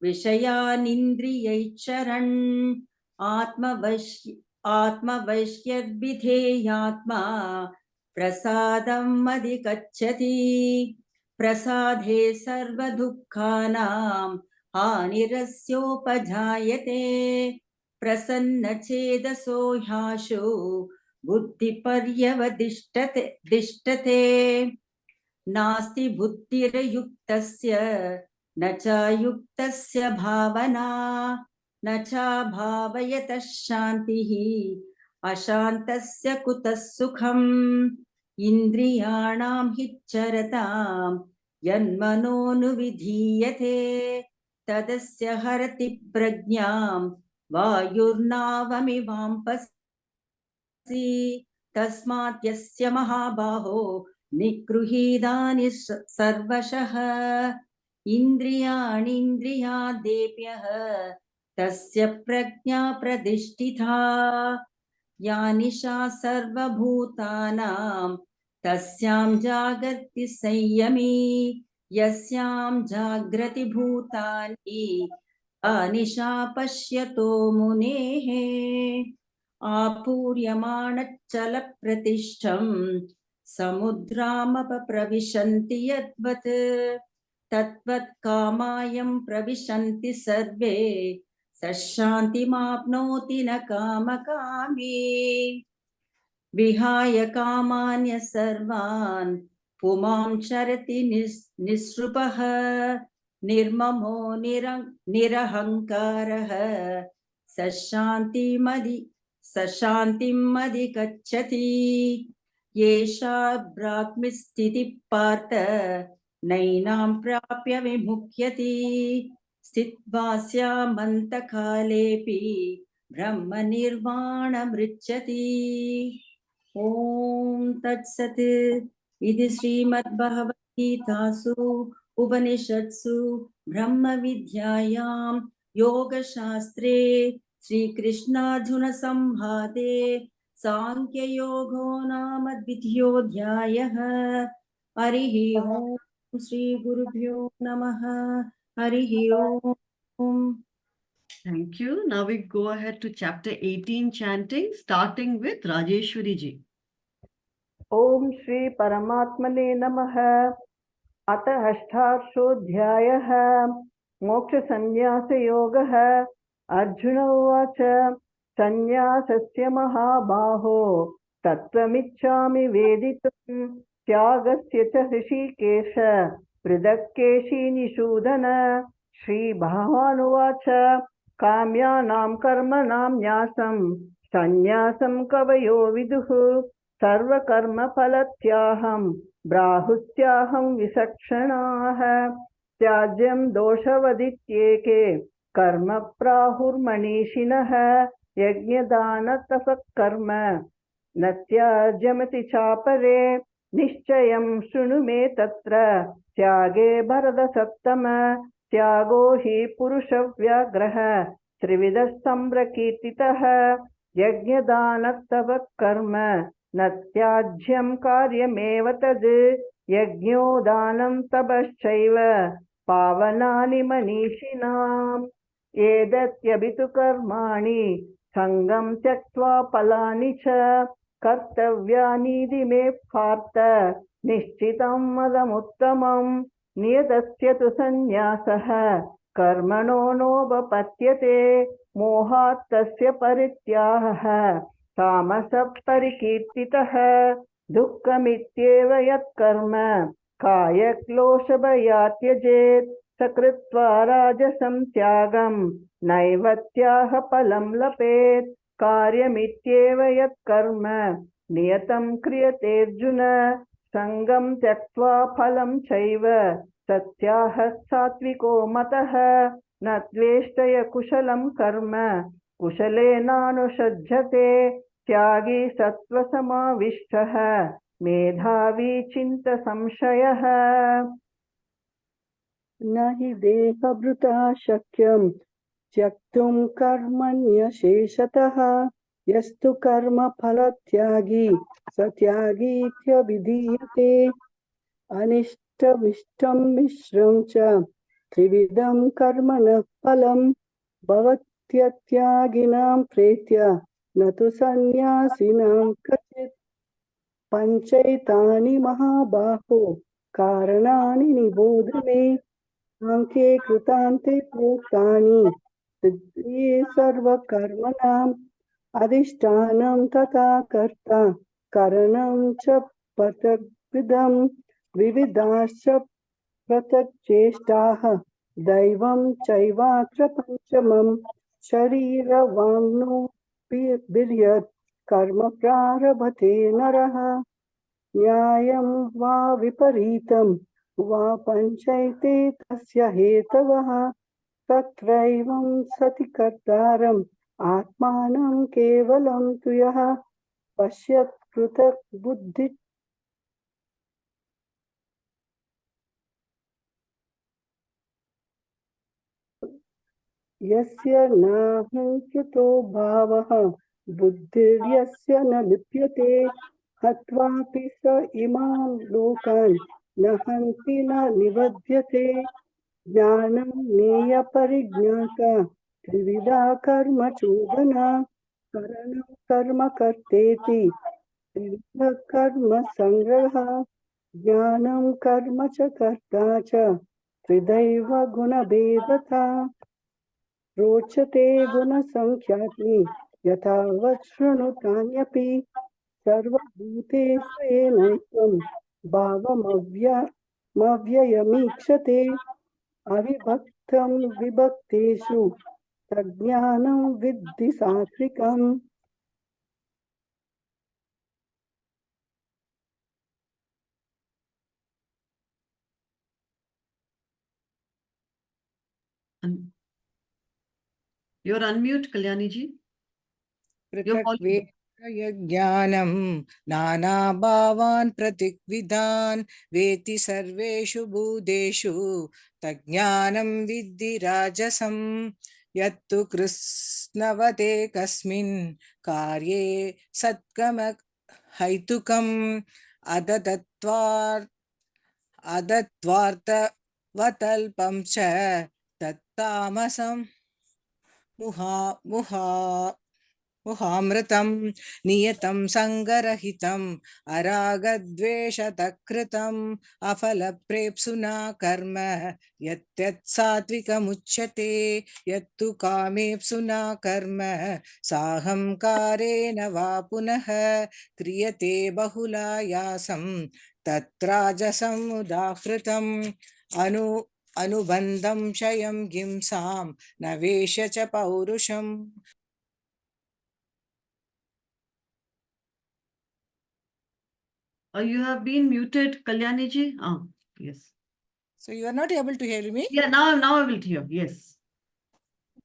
[SPEAKER 9] विषयानिन्द्रियैश्चरन् आत्मवश्यद्विधेयात्मा प्रसादम् अधिगच्छति प्रसादे सर्वदुःखानां हानिरस्योपजायते प्रसन्नचेदसो ह्याशु बुद्धिपर्यवतिष्ठते नास्ति बुद्धिर्युक्तस्य न च युक्तस्य भावना न च भावयतः शान्तिः अशान्तस्य कुतः सुखम् इन्द्रियाणां हि चरतां यन्मनोनुविधीयते तदस्य हरति प्रज्ञां वायुर्नावमिवाम्पसि तस्मात् यस्य महाबाहो निगृहीतानि सर्वशः इन्द्रियाणीन्द्रियादेभ्यः तस्य प्रज्ञा प्रतिष्ठिता या निशा सर्वभूतानां तस्यां जागर्ति संयमी यस्यां जाग्रति भूतानि अनिशा पश्यतो मुनेः आपूर्यमाणच्चलप्रतिष्ठं समुद्रामपप्रविशन्ति यद्वत् तद्वत् कामायं प्रविशन्ति सर्वे स शान्तिमाप्नोति न कामकामी विहाय कामान्य सर्वान् पुमां चरति निःसृपः निर्ममो निरहङ्कारः स शान्तिम् अधिगच्छति येषा ब्राह्मीस्थितिः पार्थ नैनां प्राप्य विमुह्यति स्थित्वा स्यामन्तकालेऽपि ब्रह्मनिर्वाणमृच्छति ॐ तत्सत् इति श्रीमद्भगवद्गीतासु उपनिषत्सु ब्रह्मविद्यायां योगशास्त्रे श्रीकृष्णार्जुनसंवादे साङ्ख्ययोगो नाम द्वितीयोऽध्यायः हरिः ओम् श्रीगुरुभ्यो नमः हरिः ओम्.
[SPEAKER 1] Thank you. Now we go ahead to chapter 18 chanting, starting with Rajeshwari ji.
[SPEAKER 2] ॐ श्री परमात्मने नमः। अथ अष्टादशोऽध्यायः मोक्षसंन्यासयोगः। अर्जुन उवाच संन्यासस्य महाबाहो तत्त्वमिच्छामि वेदितुं त्यागस्य च हृषीकेश पृथक्केशी निषूदन। श्रीभगवानुवाच काम्यानां कर्मणां न्यासं संन्यासं कवयो विदुः सर्वकर्मफलत्यागं ब्राहुस्त्याहं विचक्षणाः। त्याज्यं दोषवदित्येके कर्म प्राहुर्मनीषिणः यज्ञदानतपः कर्म न त्याज्यमिति चापरे निश्चयं शृणु मे तत्र त्यागे भरतसत्तम। त्यागो हि पुरुषव्याघ्रः त्रिविधः सम्प्रकीर्तितः यज्ञदानतपः कर्म न त्याज्यं कार्यमेव तद् यज्ञो दानं तपश्चैव पावनानि मनीषिणाम्। एतत्यभितु कर्माणि सङ्गं त्यक्त्वा फलानि च कर्तव्यानीति मे पार्थ निश्चितं मदमुत्तमम्। नियतस्य तु सन्न्यासः कर्मणो नोपपद्यते मोहात् तस्य परित्यागः तामसः परिकीर्तितः। दुःखमित्येव यत्कर्म कायक्लेशभयात् त्यजेत् सकृत्वा राजसं त्यागं नैव त्याह फलं लपेत् कार्यमित्येव यत्कर्म नियतं क्रियतेऽर्जुन सङ्गं त्यक्त्वा फलं चैव सत्याह सात्विको मतः न द्वेष्टय कुशलं कर्म कुशलेनानुषज्यते त्यागी सत्त्वसमाविष्टः मेधावी चिन्तसंशयः न हि देहभृता शक्यं त्यक्तुं कर्मण्यशेषतः यस्तु कर्मफलत्यागी स त्यागीत्यभिधीयते अनिष्टमिष्टं मिश्रं च त्रिविधं कर्मणः फलं भवत्यत्यागिनां प्रेत्य न तु सन्न्यासिनां क्वचित् पञ्चैतानि महाबाहो कारणानि निबोध मे साङ्ख्ये कृतान्ते प्रोक्तानि सिद्धये सर्वकर्मणाम् अधिष्ठानं तथा कर्ता करणं च पृथग्विधं विविधाश्च पृथक्चेष्टाः दैवं चैवात्र पञ्चमं शरीरवाङ्मनो बिर्यत् कर्म प्रारभते नरः न्यायं वा विपरीतं वा पञ्चैते तस्य हेतवः तत्रैवं सति कर्तारम् आत्मानं केवलं तु यः पश्यत् पृथक् बुद्धि यस्य नाहङ्कृतो भावः बुद्धिर्यस्य न लिप्यते हत्वापि स इमान् लोकान् न हन्ति न निबध्यते ज्ञानं ज्ञेयपरिज्ञाता त्रिविधा कर्म चोदना करणं कर्म कर्तेति त्रिविधः कर्म संग्रहः ज्ञानं कर्म च कर्ता च त्रिदैव गुणभेदता रोचते गुणसङ्ख्यात्मि यथावत् शृणुतान्यपि सर्वभूतेषु येनैकं भावमव्ययमीक्षते अविभक्तं विभक्तेषु तज्ज्ञानं विद्धि सात्विकम्
[SPEAKER 1] You're unmute, Kalyani ji. You're all
[SPEAKER 8] ज्ञानं नानाभावान् प्रतिविधान् वेति सर्वेषु भूतेषु तज्ज्ञानं विद्धि राजसं यत्तु कृत्स्नवते कस्मिन् कार्ये सत्कर्महैतुकम् अदत्वार्थवतल्पं च तत्तामसं मुहामृतं नियतं सङ्गरहितम् अरागद्वेषतकृतम् अफलप्रेप्सुना कर्म यत् सात्विकमुच्यते यत्तु कामेप्सुना कर्म साहंकारेण वा पुनः क्रियते बहुलायासं तत्राजसम् उदाहृतम् अनुबन्धं क्षयं हिंसां न वेश च पौरुषम्.
[SPEAKER 1] You have been muted, Kalyani ji. Yes.
[SPEAKER 8] So you are not able to hear me?
[SPEAKER 1] Yeah, now I will hear. Yes.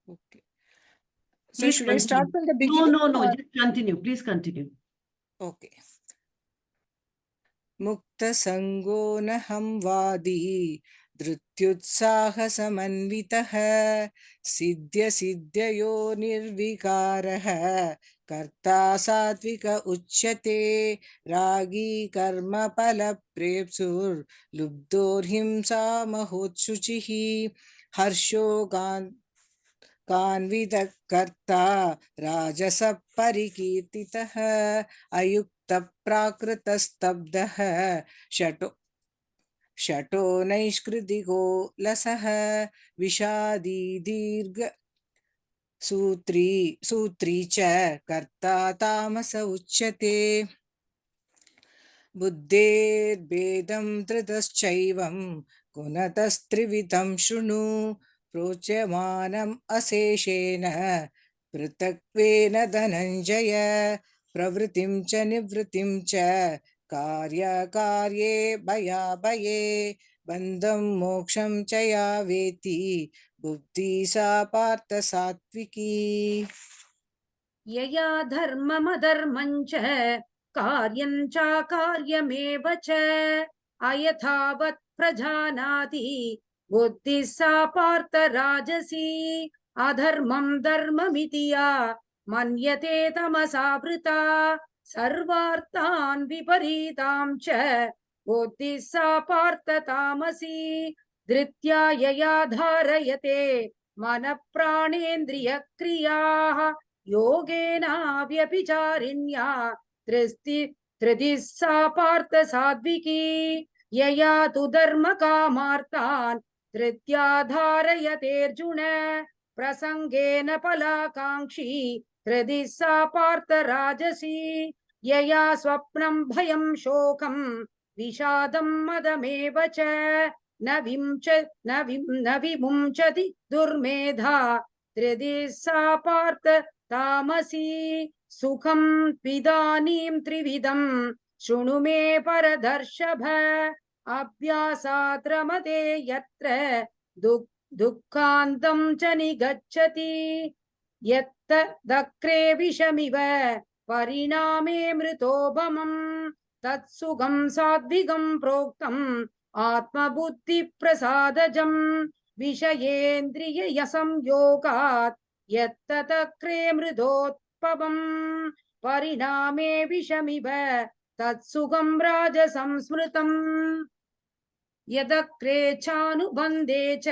[SPEAKER 8] Okay. So
[SPEAKER 1] Please
[SPEAKER 8] should I start
[SPEAKER 1] continue.
[SPEAKER 8] from the beginning?
[SPEAKER 1] No. Just continue. Please continue.
[SPEAKER 8] Okay. मुक्तसङ्गो नहं वादी धृत्युत्साहसमन्वितः सिद्ध्यसिद्ध्ययो निर्विकारः कर्ता सात्विक उच्यते रागी कर्मफलप्रेप्सुर्लुब्धोर्हिंसा महोत्सुचिः हर्षो कान्वितः कर्ता राजसः परिकीर्तितः अयुक्तप्राकृतस्तब्धः शटो नैष्कृतिको लसः विषादी दीर्घ सूत्री च कर्ता तामस उच्यते बुद्धेर्भेदं धृतश्चैवं गुणतस्त्रिविधं शृणु प्रोच्यमानम् अशेषेण पृथक्त्वेन धनञ्जय प्रवृत्तिं च निवृत्तिं च कार्यकार्ये भयाभये बन्धं मोक्षं च या वेत्ति बुद्धि सा पार्थ सात्विकी।
[SPEAKER 4] यया धर्ममधर्मं च कार्यं चाकार्यमेव च अयथावत् प्रजानाति बुद्धिः सा पार्थ राजसी अधर्मं धर्ममिति या मन्यते तमसावृता सर्वार्थान् विपरीतां च बुद्धिः सा पार्थ तामसी धृत्या यया धारयते मनः प्राणेन्द्रियक्रियाः योगेनाव्यभिचारिण्या धृतिः सा पार्थ सात्विकी यया तु धर्म कामार्तान् धृत्या धारयतेऽर्जुन प्रसंगेन फलाकाङ्क्षी धृतिः सा पार्थ राजसी यया स्वप्नं भयं शोकं विषादं मदमेव च न विमुञ्चति दुर्मेधा धृतिः सा पार्थ तामसी सुखं त्विदानीं त्रिविधं शृणु मे परदर्शभ अभ्यासात् रमते यत्र दुःखान्तं च निगच्छति यत्त दक्रे विषमिव परिणामे मृतोपमम् तत्सुखं सात्विकं प्रोक्तम् आत्मबुद्धिप्रसादजम् विषयेन्द्रियसंयोगात् यत्तदक्रे मृदोत्पवम् परिणामे विषमिव तत्सुखं राजसंस्मृतम् यदक्रे चानुबन्धे च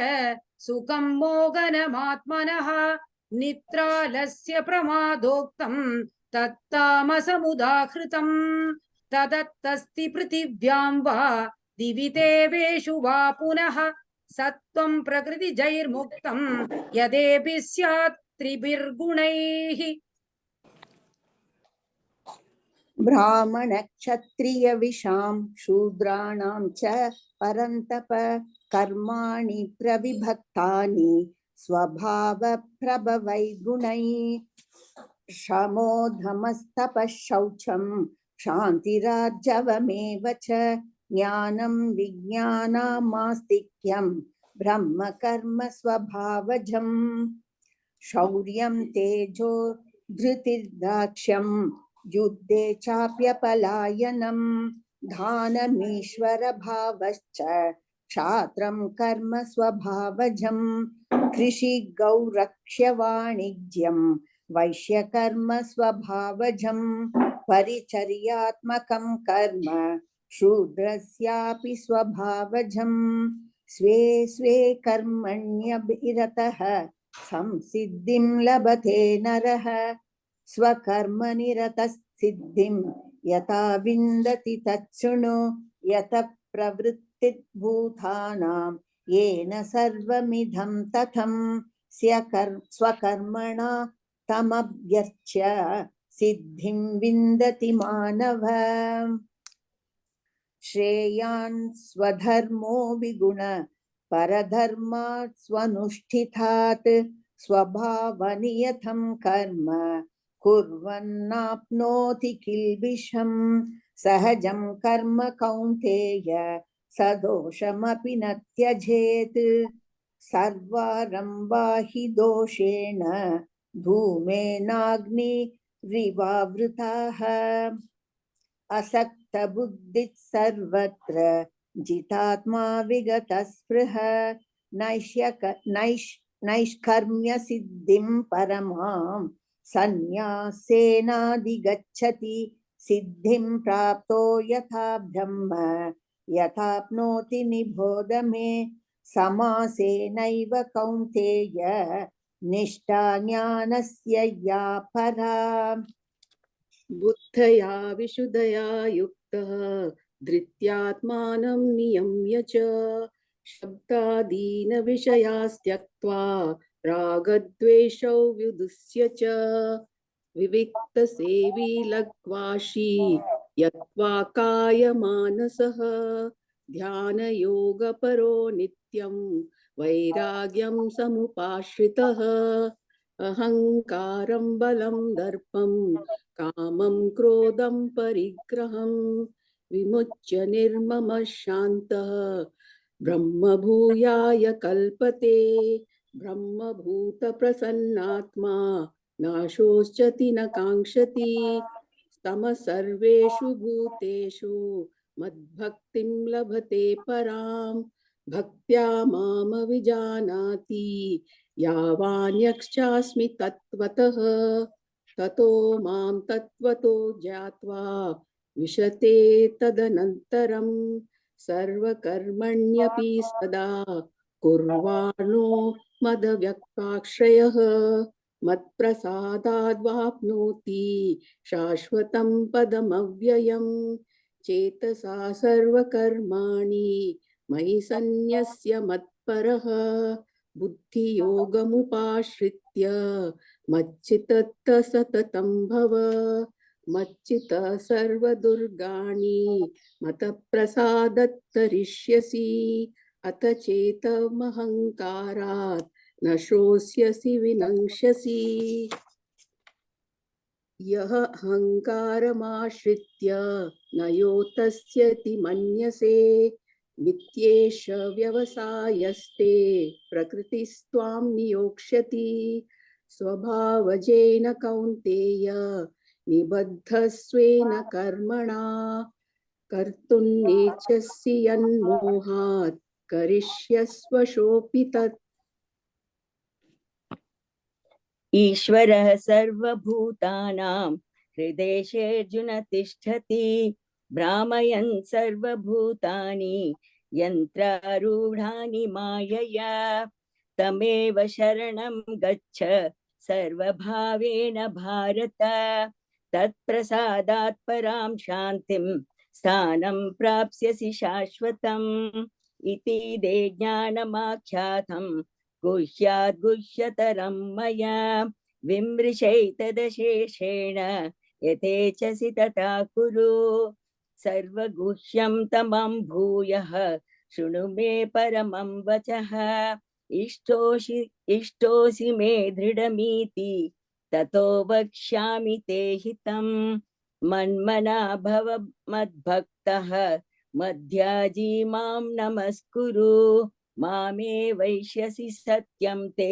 [SPEAKER 4] सुखं मोगनमात्मनः निद्रालस्य प्रमादोक्तं तत्तामसमुदाहृतम् तदत्तस्ति पृथिव्यां वा दिवि देवेषु वा पुनः सत्त्वं प्रकृतिजैर्मुक्तं यदेभिः स्यात् त्रिभिर्गुणैः
[SPEAKER 10] ब्राह्मणक्षत्रियविषां शूद्राणां च परन्तप कर्माणि प्रविभक्तानि स्वभावप्रभवै गुणैः शमोधमस्तपः शौचं क्षान्तिरार्जवमेव च ज्ञानं विज्ञानमास्तिक्यं ब्रह्म कर्म स्वभावजम् शौर्यं तेजो धृतिर्दाक्ष्यं युद्धे चाप्यपलायनं दानमीश्वरभावश्च क्षात्रं कर्म स्वभावजम् कृषि गौरक्ष्यवाणिज्यं वैश्यकर्म स्वभावजम् परिचर्यात्मकं कर्म शूद्रस्यापि स्वभावजम् स्वे स्वे कर्मण्यभिरतः संसिद्धिं लभते नरः स्वकर्मनिरतः सिद्धिं यथा विन्दति तच्छृणु यत प्रवृत्तिर्भूतानां येन सर्वमिदं ततं स्वकर्मणा तमभ्यर्च्य सिद्धिं विन्दति मानव श्रेयान् स्वधर्मो विगुण परधर्मात् स्वनुष्ठितात् स्वभावनियतं कर्म कुर्वन्नाप्नोति किल्बिषम् सहजं कर्म कौन्तेय सदोषमपि न त्यजेत् सर्वारम्भा हि दोषेण धूमेनाग्निरिवावृताः असक्तबुद्धिः सर्वत्र जितात्मा विगतस्पृह नैष्कर्म्यसिद्धिं परमां सन्न्यासेनाधिगच्छति सिद्धिं प्राप्तो यथा ब्रह्म यथाप्नोति निबोध मे समासेनैव कौन्तेय निष्ठा ज्ञानस्य या परा
[SPEAKER 11] बुद्धया विशुद्धया युक्तः धृत्यात्मानं नियम्य च शब्दादीन विषयास्त्यक्त्वा रागद्वेषौ विदुष्य च विविक्तसेवी लग्वाशी यत्वा कायमानसः ध्यानयोगपरो नित्यं वैराग्यं समुपाश्रितः अहङ्कारं बलं दर्पं कामं क्रोधं परिग्रहं विमुच्य निर्ममः शान्तः ब्रह्मभूयाय कल्पते ब्रह्मभूतप्रसन्नात्मा नाशोच्यति न काङ्क्षति समः सर्वेषु भूतेषु मद्भक्तिं लभते परां भक्त्या मामभिजानाति यावान्यक्षास्मि तत्त्वतः ततो मां तत्त्वतो ज्ञात्वा विशते तदनन्तरं सर्वकर्मण्यपि सदा कुर्वाणो मदव्यक्ताश्रयः मत्प्रसादाद्वाप्नोति शाश्वतं पदमव्ययम् चेतसा सर्वकर्माणि मयि सन्न्यस्य मत्परः बुद्धियोगमुपाश्रित्य मच्चित्तः सततं भव मच्चित्तः सर्वदुर्गाणि मतप्रसादत्तरिष्यसि अथ चेतमहङ्कारात् न श्रोष्यसि विनङ्क्ष्यसि यः अहङ्कारमाश्रित्य न योतस्यति मन्यसे मिथ्येष व्यवसायस्ते प्रकृतिस्त्वां नियोक्ष्यति स्वभावजेन कौन्तेय निबद्धस्वेन कर्मणा कर्तुं नेच्छसि यन्मोहात् करिष्यस्व तत्
[SPEAKER 12] ईश्वरः सर्वभूतानां हृदेशेऽर्जुन तिष्ठति भ्रामयन् सर्वभूतानि यन्त्रारूढानि मायया तमेव शरणं गच्छ सर्वभावेन भारत तत्प्रसादात् परां शान्तिं स्थानं प्राप्स्यसि शाश्वतम् इति ते ज्ञानमाख्यातं गुह्याद् गुह्यतरं मया विमृशैतदशेषेण यथेच्छसि तथा कुरु सर्वगुह्यं तमं भूयः शृणु मे परमं वचः इष्टोऽसि मे दृढमीति ततो वक्ष्यामि ते हितं मन्मना भव मद्भक्तः मध्याजी मां नमस्कुरु मामे वैष्यसि सत्यं ते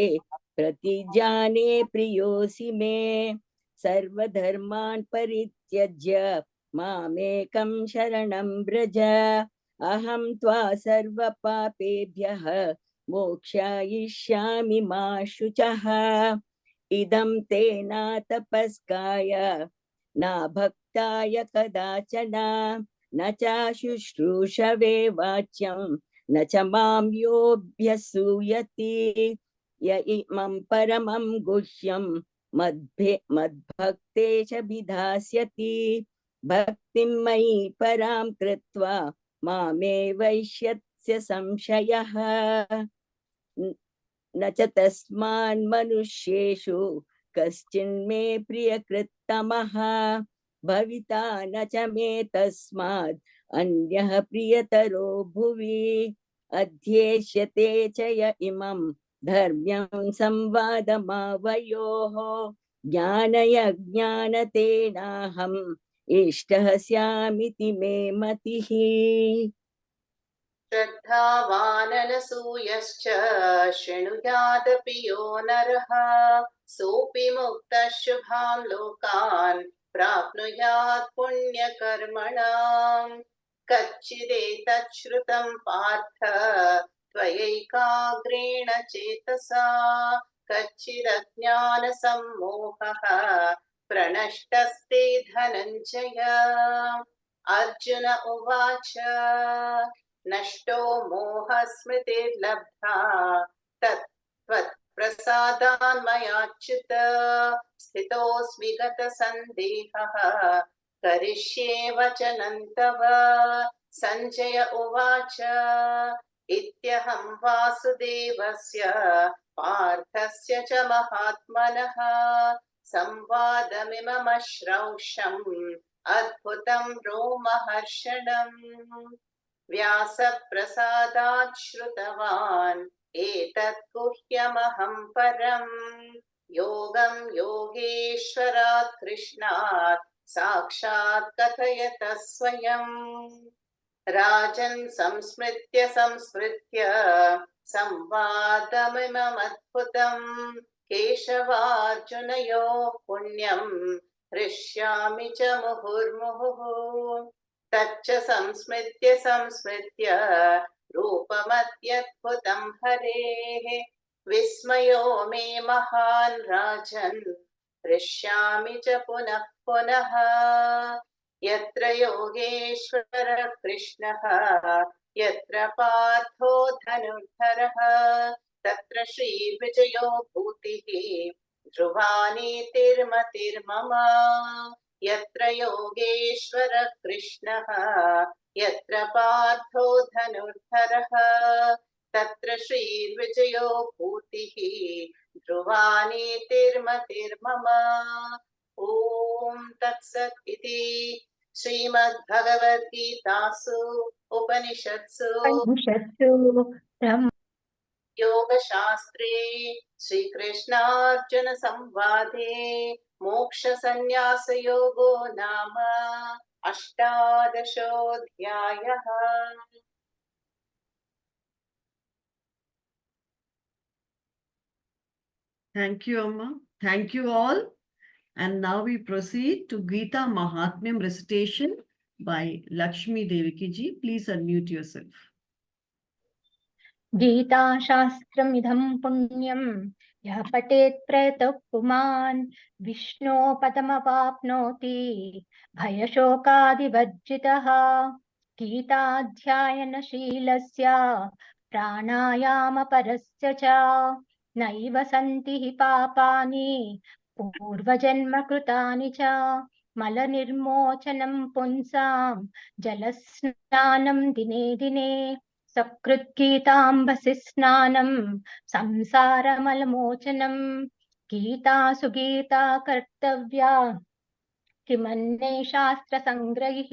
[SPEAKER 12] प्रतिजाने प्रियोऽसि मे सर्वधर्मान् परित्यज्य मामेकं शरणं व्रज अहं त्वा सर्वपापेभ्यः मोक्षयिष्यामि मा शुचः इदं ते न तपस्काय न भक्ताय कदाचन न च शुश्रूषवे वाच्यं न च मां योऽभ्यसूयति य इमं परमं गुह्यं मद्भक्तेश भिधास्यति भक्तिं मयि परां कृत्वा मामे वैष्यस्य संशयः न च तस्मान् मनुष्येषु कश्चिन्मे प्रियकृत्तमः भविता न च मे तस्मात् अन्यः प्रियतरो भुवि अध्येष्यते च य इमं धर्म्यं संवादमावयोः ज्ञानयज्ञानतेनाहम् इष्टः स्यामिति मे मतिः
[SPEAKER 3] श्रद्धावाननसूयश्च शृणुयादपि यो नरः सोऽपि मुक्तः शुभां लोकान् प्राप्नुयात् पुण्यकर्मणाम् कच्चिदेतत् श्रुतं पार्थ त्वयैकाग्रेण चेतसा कच्चिदज्ञानसम्मोहः प्रणष्टस्ते धनञ्जय अर्जुन उवाच नष्टो मोहस्मृतिर्लब्धा त्वत्प्रसादान्मयाच्युत स्थितोऽस्मि गतसन्देहः करिष्ये वचनं तव सञ्जय उवाच इत्यहं वासुदेवस्य पार्थस्य च महात्मनः संवादमिममश्रौषम् अद्भुतं रोमहर्षणम् व्यासप्रसादात् श्रुतवान् एतत् गुह्यमहं परम् योगं योगेश्वरात् कृष्णात् साक्षात् कथयत स्वयम् राजन् संस्मृत्य संवादमिममद्भुतम् केशवार्जुनयोः पुण्यम् हृष्यामि च मुहुर्मुहुः तच्च संस्मृत्य रूपमत्यद्भुतं हरेः विस्मयो मे महान् राजन् हृष्यामि च पुनः पुनः यत्र योगेश्वर कृष्णः यत्र पार्थो धनुर्धरः तत्र श्रीविजयो भूतिः ध्रुवानीतिर्मतिर्मम यत्र योगेश्वर कृष्णः यत्र पार्थो धनुर्धरः तत्र श्रीर्विजयो भूतिः ध्रुवानीतिर्मतिर्मम ॐ तत्सत् इति श्रीमद्भगवद्गीतासु उपनिषत्सु योगशास्त्रे श्रीकृष्णार्जुन संवादे मोक्षसन्न्यासयोगो नाम अष्टादशोऽध्यायः।
[SPEAKER 1] Thank you, Amma. Thank you all. And now we proceed to Gita Mahatmyam recitation by Lakshmi Devaki ji. Please unmute yourself.
[SPEAKER 13] गीताशास्त्रमिदं पुण्यं यः पठेत् प्रयतः पुमान् विष्णो पदमवाप्नोति भयशोकादिवर्जितः गीताध्यायनशीलस्य प्राणायामपरस्य च नैव सन्ति हि पापानि पूर्वजन्मकृतानि च मलनिर्मोचनं पुंसां जलस्नानं दिने दिने सकृद्गीताम्बसि स्नानं संसारमलमोचनं गीता सुगीता कर्तव्या किमन्ये शास्त्रसङ्ग्रैः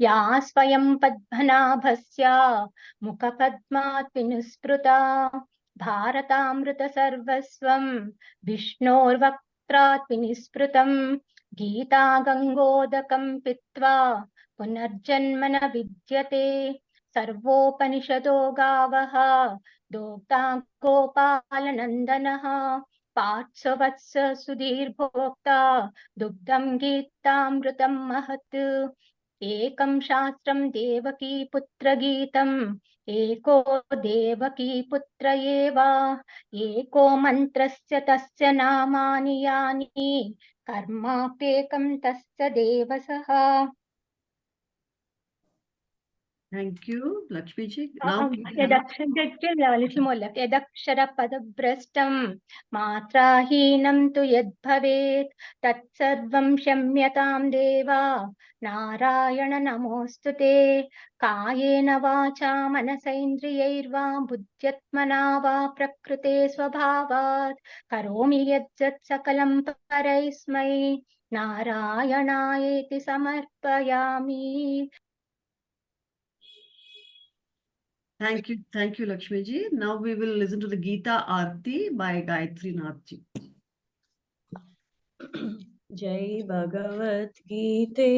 [SPEAKER 13] या स्वयं पद्मनाभस्य मुखपद्मात् विनुस्मृता भारतामृतसर्वस्वं विष्णोर्वक्त्रात् विनिस्मृतं गीता गङ्गोदकं पीत्वा पुनर्जन्म न विद्यते सर्वोपनिषदो गावः दोग्धा गोपालनन्दनः पार्थवत्स सुधीर्भोक्ता दुग्धं गीतामृतं महत् एकं शास्त्रं देवकी पुत्रगीतम् एको देवकी पुत्र एव एको मन्त्रस्य तस्य नामानि यानि कर्माप्येकं तस्य देवसः.
[SPEAKER 1] Thank you, Lakshmi ji. Now, please,
[SPEAKER 13] little more left. Yadaksharapadabhrashtam matrahinam tu yadbhavet tatsarvam shamyatam deva narayana namostute kayena vacha manasaindriyairva buddhyatmana va prakrute swabhavat karomi yajjat sakalam paraismai narayanaeti samarpayami.
[SPEAKER 1] Thank you, Lakshmi ji. Now we will listen to the Gita Aarti by Gayatri Nath ji.
[SPEAKER 9] जय भगवत गीते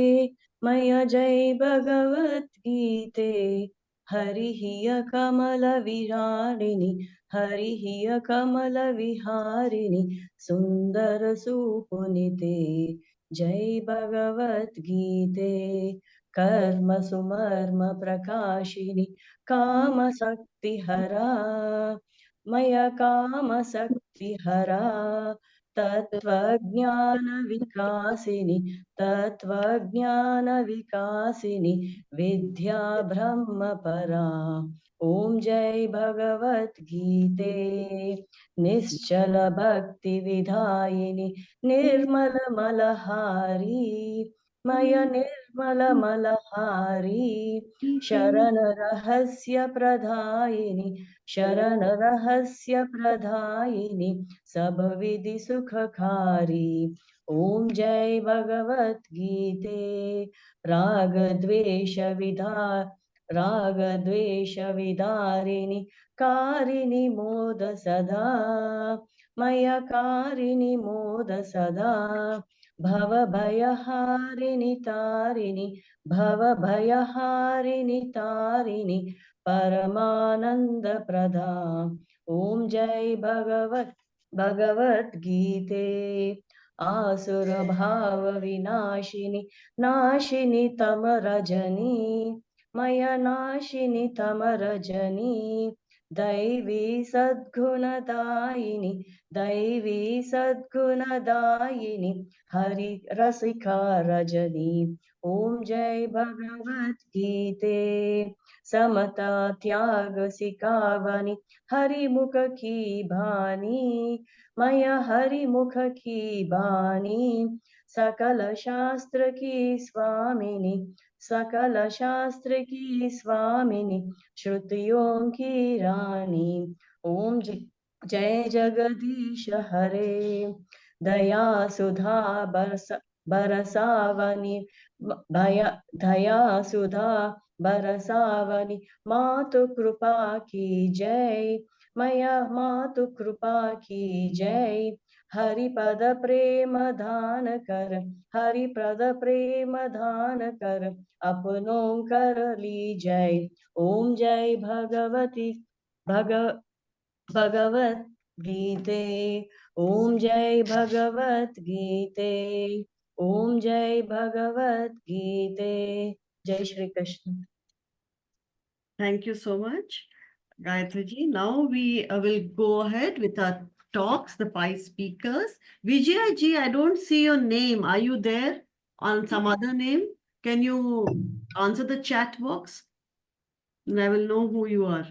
[SPEAKER 9] मया जय भगवत गीते हरिः कमल विहारिणि हरिः कमल विहारिणि सुंदर सुपुनिते जय भगवत गीते कर्म सुमर्म प्रकाशिनि काम शक्ति हरा मया काम शक्ति हरा तत्वज्ञान विकासिनी विद्या ब्रह्म परा ओम जय भगवत गीते निश्चल भक्ति विधायिनी निर्मल मलहारी मय निर्मल मलहारी शरण रहस्य प्रदायिनी सब विधि सुखकारी ओम जय भगवत गीते राग द्वेष रागद्वेषविदारिणि कारिणि मोद सदा मया कारिणि मोद सदा भवभयहारिणि तारिणि भवभयहारिणि तारिणि परमानन्दप्रदा ॐ जय भगवद्गीते आसुरभावविनाशिनि नाशिनि तमरजनी मया नाशिनि तमरजनी दैवी सद्गुणदायिनि हरि रसिका रजनी ॐ जय भगवद्गीते समता त्याग सिखावनी हरिमुख की बानी मया हरिमुख की बानी सकल शास्त्र की स्वामिनी सकल शास्त्र की स्वामिनी श्रुतियों की रानी ओम जय जगदीश हरे दया सुधा बरसावनी दया सुधा बरसावनी मातु कृपा की जय मया मातु कृपा की जय हरिपद प्रेम दान कर हरिपद प्रेम दान कर अपनों कर ली जय ओम जय भगवत गीते ओम जय भगवत गीते ओम जय भगवत गीते जय Shri Krishna
[SPEAKER 1] Thank you so much, Gayatri ji. Now we will go ahead with our talks, the 5 speakers. Vijaya ji, I don't see your name. Are you there on some other name? Can you answer the chat box? And I will know who you are.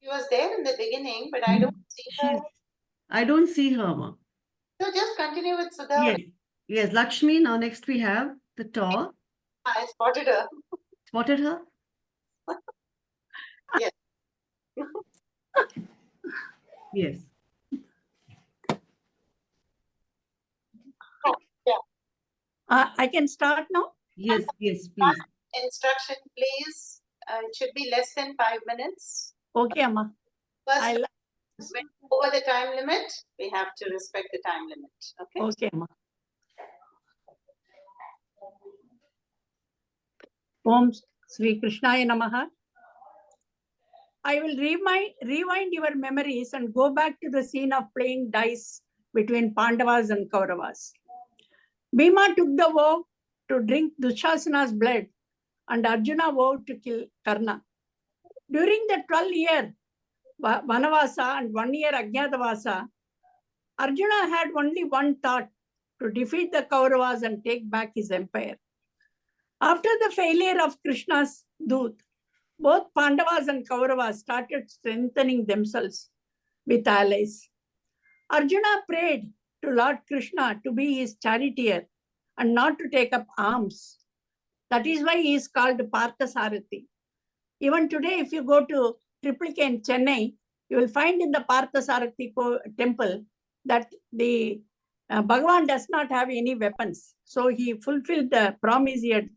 [SPEAKER 3] She was there in the beginning, but I don't see her.
[SPEAKER 1] I don't see her, ma.
[SPEAKER 3] So just continue with Sudha.
[SPEAKER 1] Yes, yes, Lakshmi. Now next we have the talk.
[SPEAKER 3] I spotted her.
[SPEAKER 1] Spotted her?
[SPEAKER 3] Yes.
[SPEAKER 1] Yes.
[SPEAKER 3] Oh, yeah.
[SPEAKER 14] I can start now?
[SPEAKER 1] Yes, yes, please.
[SPEAKER 3] Instruction, please. It should be less than 5 minutes.
[SPEAKER 14] Okay, Amma.
[SPEAKER 3] First, when over the time limit, we have to respect the time limit. Okay?
[SPEAKER 14] Okay, Amma. Om Sri Krishnaya Namaha. I will rewind your memories and go back to the scene of playing dice between Pandavas and Kauravas. Bhima took the vow to drink Dushasana's blood and Arjuna vowed to kill Karna. During the 12-year Vanavasa and 1 year Ajnatavasa, Arjuna had only one thought, to defeat the Kauravas and take back his empire. After the failure of Krishna's Doot, both Pandavas and Kauravas started strengthening themselves with allies. Arjuna prayed to Lord Krishna to be his charioteer and not to take up arms. That is why he is called Parthasarathi. Even today, if you go to Triple K in Chennai, you will find in the Parthasarathi temple that the Bhagavan does not have any weapons. So he fulfilled the promise he had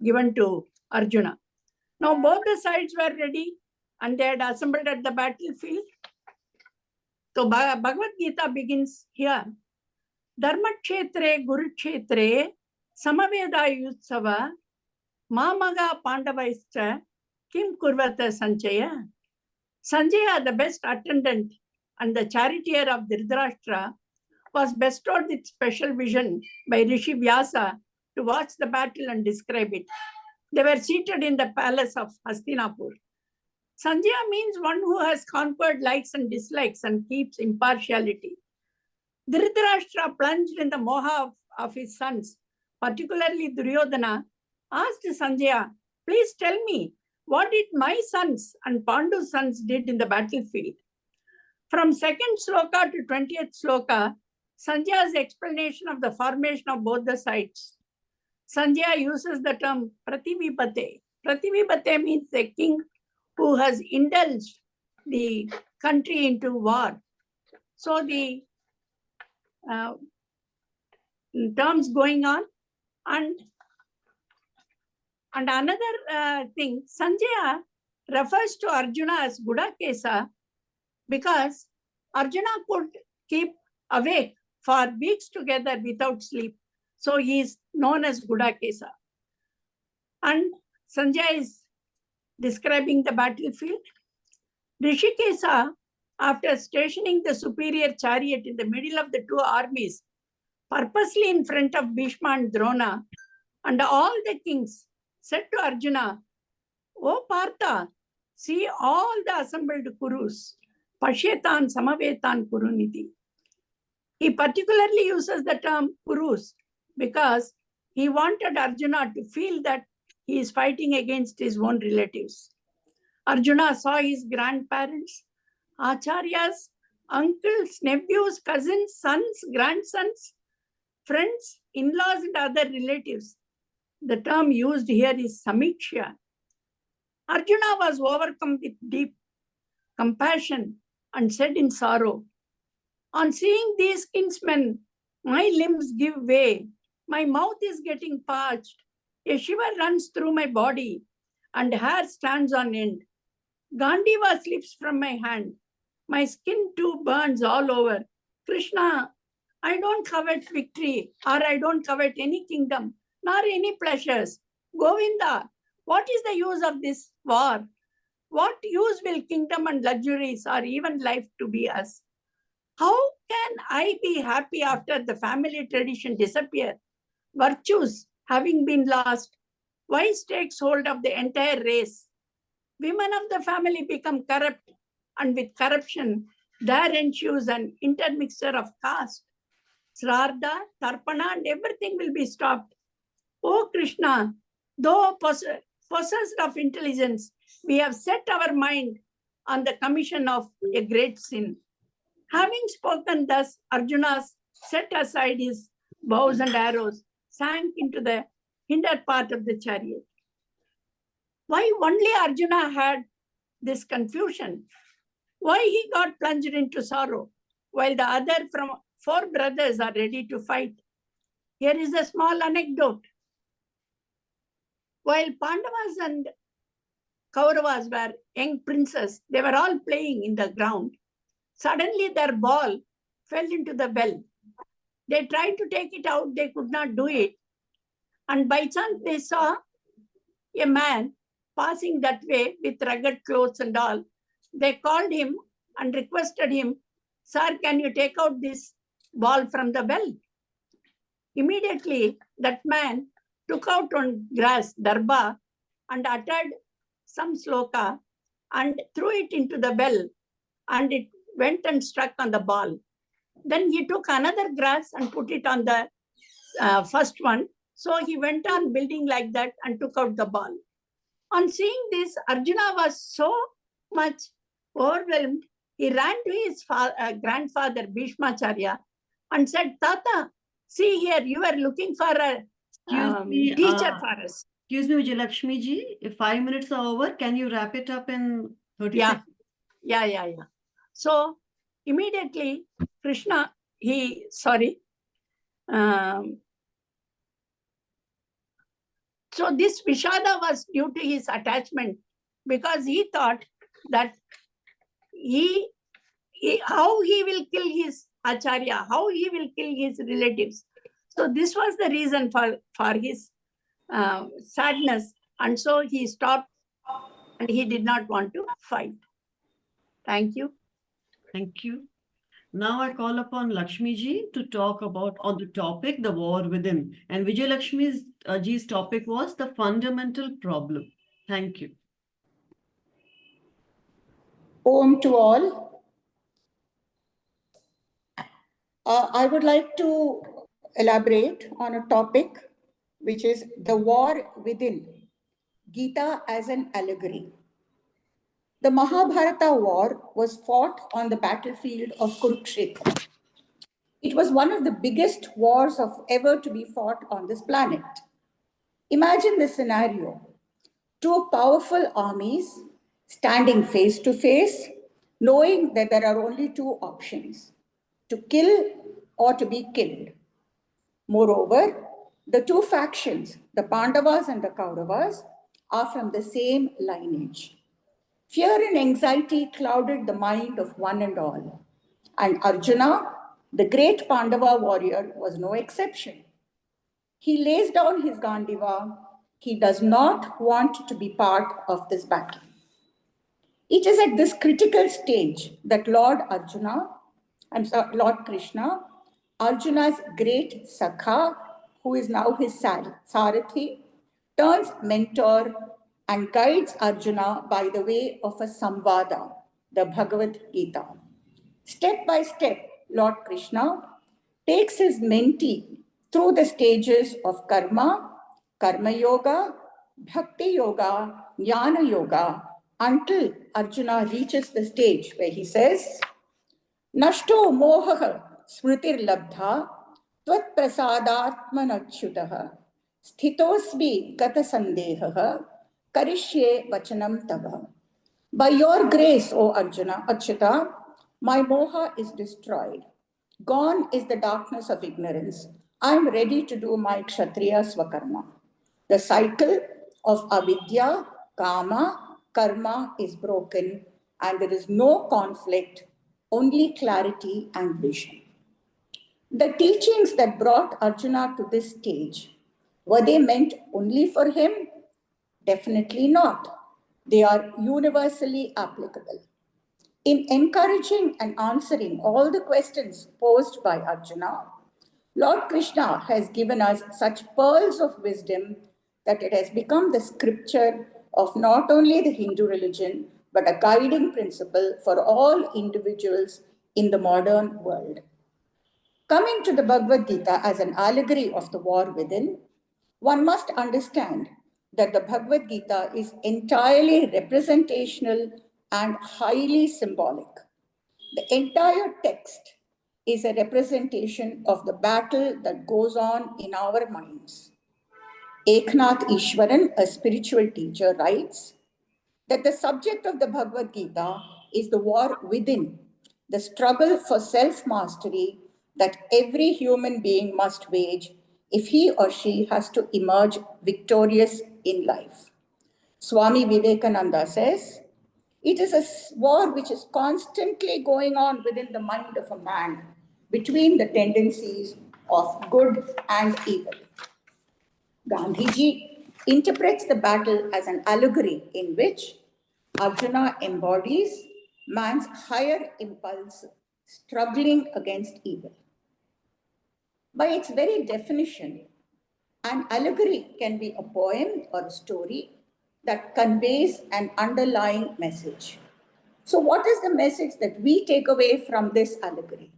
[SPEAKER 14] given to Arjuna. Now both the sides were ready and they had assembled at the battlefield. So Bhagavad Gita begins here. Dharma Kshetre Guru Kshetre Samaveda Yutsava Mamaga Pandavaischa Kim Kurvata Sanjaya. Sanjaya, the best attendant and the charioteer of Dhritarashtra, was bestowed with special vision by Rishi Vyasa to watch the battle and describe it. They were seated in the palace of Hastinapur. Sanjaya means one who has conquered likes and dislikes and keeps impartiality. Dhritarashtra, plunged in the moha of his sons, particularly Duryodhana, asked Sanjaya, please tell me, what did my sons and Pandu's sons did in the battlefield? From 2nd sloka to 20th sloka, Sanjaya's explanation of the formation of both the sides. Sanjaya uses the term prativipate. Prativipate means a king who has indulged the country into war. So the terms going on, and And another thing, Sanjaya refers to Arjuna as Gudakesa because Arjuna could keep awake for weeks together without sleep. So he is known as Gudakesa. And Sanjaya is describing the battlefield. Rishikesa, after stationing the superior chariot in the middle of the two armies, purposely in front of Bhishma and Drona, and all the kings said to Arjuna, "O Partha, see all the assembled Kurus, Pashyetan Samavetan Kuruniti." He particularly uses the term Kurus because he wanted Arjuna to feel that he is fighting against his own relatives. Arjuna saw his grandparents, acharyas, uncles, nephews, cousins, sons, grandsons, friends, in-laws, and other relatives. The term used here is samiksha. Arjuna was overcome with deep compassion and said in sorrow, "On seeing these kinsmen, my limbs give way, my mouth is getting parched, a shiver runs through my body, and hair stands on end. Gandiva slips from my hand. My skin too burns all over. Krishna, I don't covet victory, or I don't covet any kingdom, nor any pleasures. Govinda, what is the use of this war? What use will kingdom and luxuries or even life to be us? How can I be happy after the family tradition disappear? Virtues having been lost, vice takes hold of the entire race. Women of the family become corrupt, and with corruption, there ensues an intermixture of caste. Sraddha, Tarpana, and everything will be stopped. O Krishna, though possessed of intelligence, we have set our mind on the commission of a great sin. Having spoken thus, Arjuna set aside his bows and arrows, sank into the hinder part of the chariot. Why only Arjuna had this confusion? Why he got plunged into sorrow, while the other from 4 brothers are ready to fight? Here is a small anecdote. While Pandavas and Kauravas were young princes, they were all playing in the ground. Suddenly their ball fell into the well. They tried to take it out, they could not do it. And by chance they saw a man passing that way with rugged clothes and all. They called him and requested him, "Sir, can you take out this ball from the well?" Immediately, that man took out on grass, darba, and uttered some sloka and threw it into the well, and it went and struck on the ball. Then he took another grass and put it on the first one. So he went on building like that and took out the ball. On seeing this, Arjuna was so much overwhelmed. He ran to his grandfather, Bhishmacharya, and said, "Tata, see here, you are looking for a teacher for us."
[SPEAKER 1] Excuse me, Vijayalakshmi ji, if 5 minutes are over, can you wrap it up in 30 seconds?
[SPEAKER 14] Yeah. So immediately, Krishna, so this Vishada was due to his attachment because he thought that how he will kill his acharya, how he will kill his relatives. So this was the reason for his sadness, and so he stopped and he did not want to fight. Thank you.
[SPEAKER 1] Thank you. Now I call upon Lakshmi ji to talk about on the topic, the war within. And Vijay Lakshmi ji's topic was the fundamental problem. Thank you.
[SPEAKER 10] Om to all. I would like to elaborate on a topic which is the war within, Gita as an allegory. The Mahabharata war was fought on the battlefield of Kurukshetra. It was one of the biggest wars of ever to be fought on this planet. Imagine this scenario. 2 powerful armies standing face to face, knowing that there are only 2 options, to kill or to be killed. Moreover, The two factions, the Pandavas and the Kauravas, are from the same lineage. Fear and anxiety clouded the mind of one and all. And Arjuna, the great Pandava warrior, was no exception. He lays down his Gandiva. He does not want to be part of this battle. It is at this critical stage that Lord Krishna, Arjuna's great Sakha, who is now his Sarathi, turns mentor and guides Arjuna by the way of a Samvada, the Bhagavad Gita. Step by step, Lord Krishna takes his mentee through the stages of karma, karma yoga, bhakti yoga, jnana yoga, until Arjuna reaches the stage where he says, Nashto mohaha smritir labdha tvat prasadatmanachyutaha sthitosmi gata sandehaha karishye vachanam tava. By your grace, O Arjuna, Achyuta, my moha is destroyed. Gone is the darkness of ignorance. I am ready to do my Kshatriya Swakarma. The cycle of avidya, kama, karma is broken and there is no conflict, only clarity and vision. The teachings that brought Arjuna to this stage, were they meant only for him? Definitely not. They are universally applicable. In encouraging and answering all the questions posed by Arjuna, Lord Krishna has given us such pearls of wisdom that it has become the scripture of not only the Hindu religion, but a guiding principle for all individuals in the modern world. Coming to the Bhagavad Gita as an allegory of the war within, one must understand that the Bhagavad Gita is entirely representational and highly symbolic. The entire text is a representation of the battle that goes on in our minds. Eknath Ishwaran, a spiritual teacher, writes that the subject of the Bhagavad Gita is the war within, the struggle for self-mastery that every human being must wage if he or she has to emerge victorious in life. Swami Vivekananda says, it is a war which is constantly going on within the mind of a man between the tendencies of good and evil. Gandhiji interprets the battle as an allegory in which Arjuna embodies man's higher impulse struggling against evil. By its very definition, an allegory can be a poem or a story that conveys an underlying message. So, what is the message that we take away from this allegory?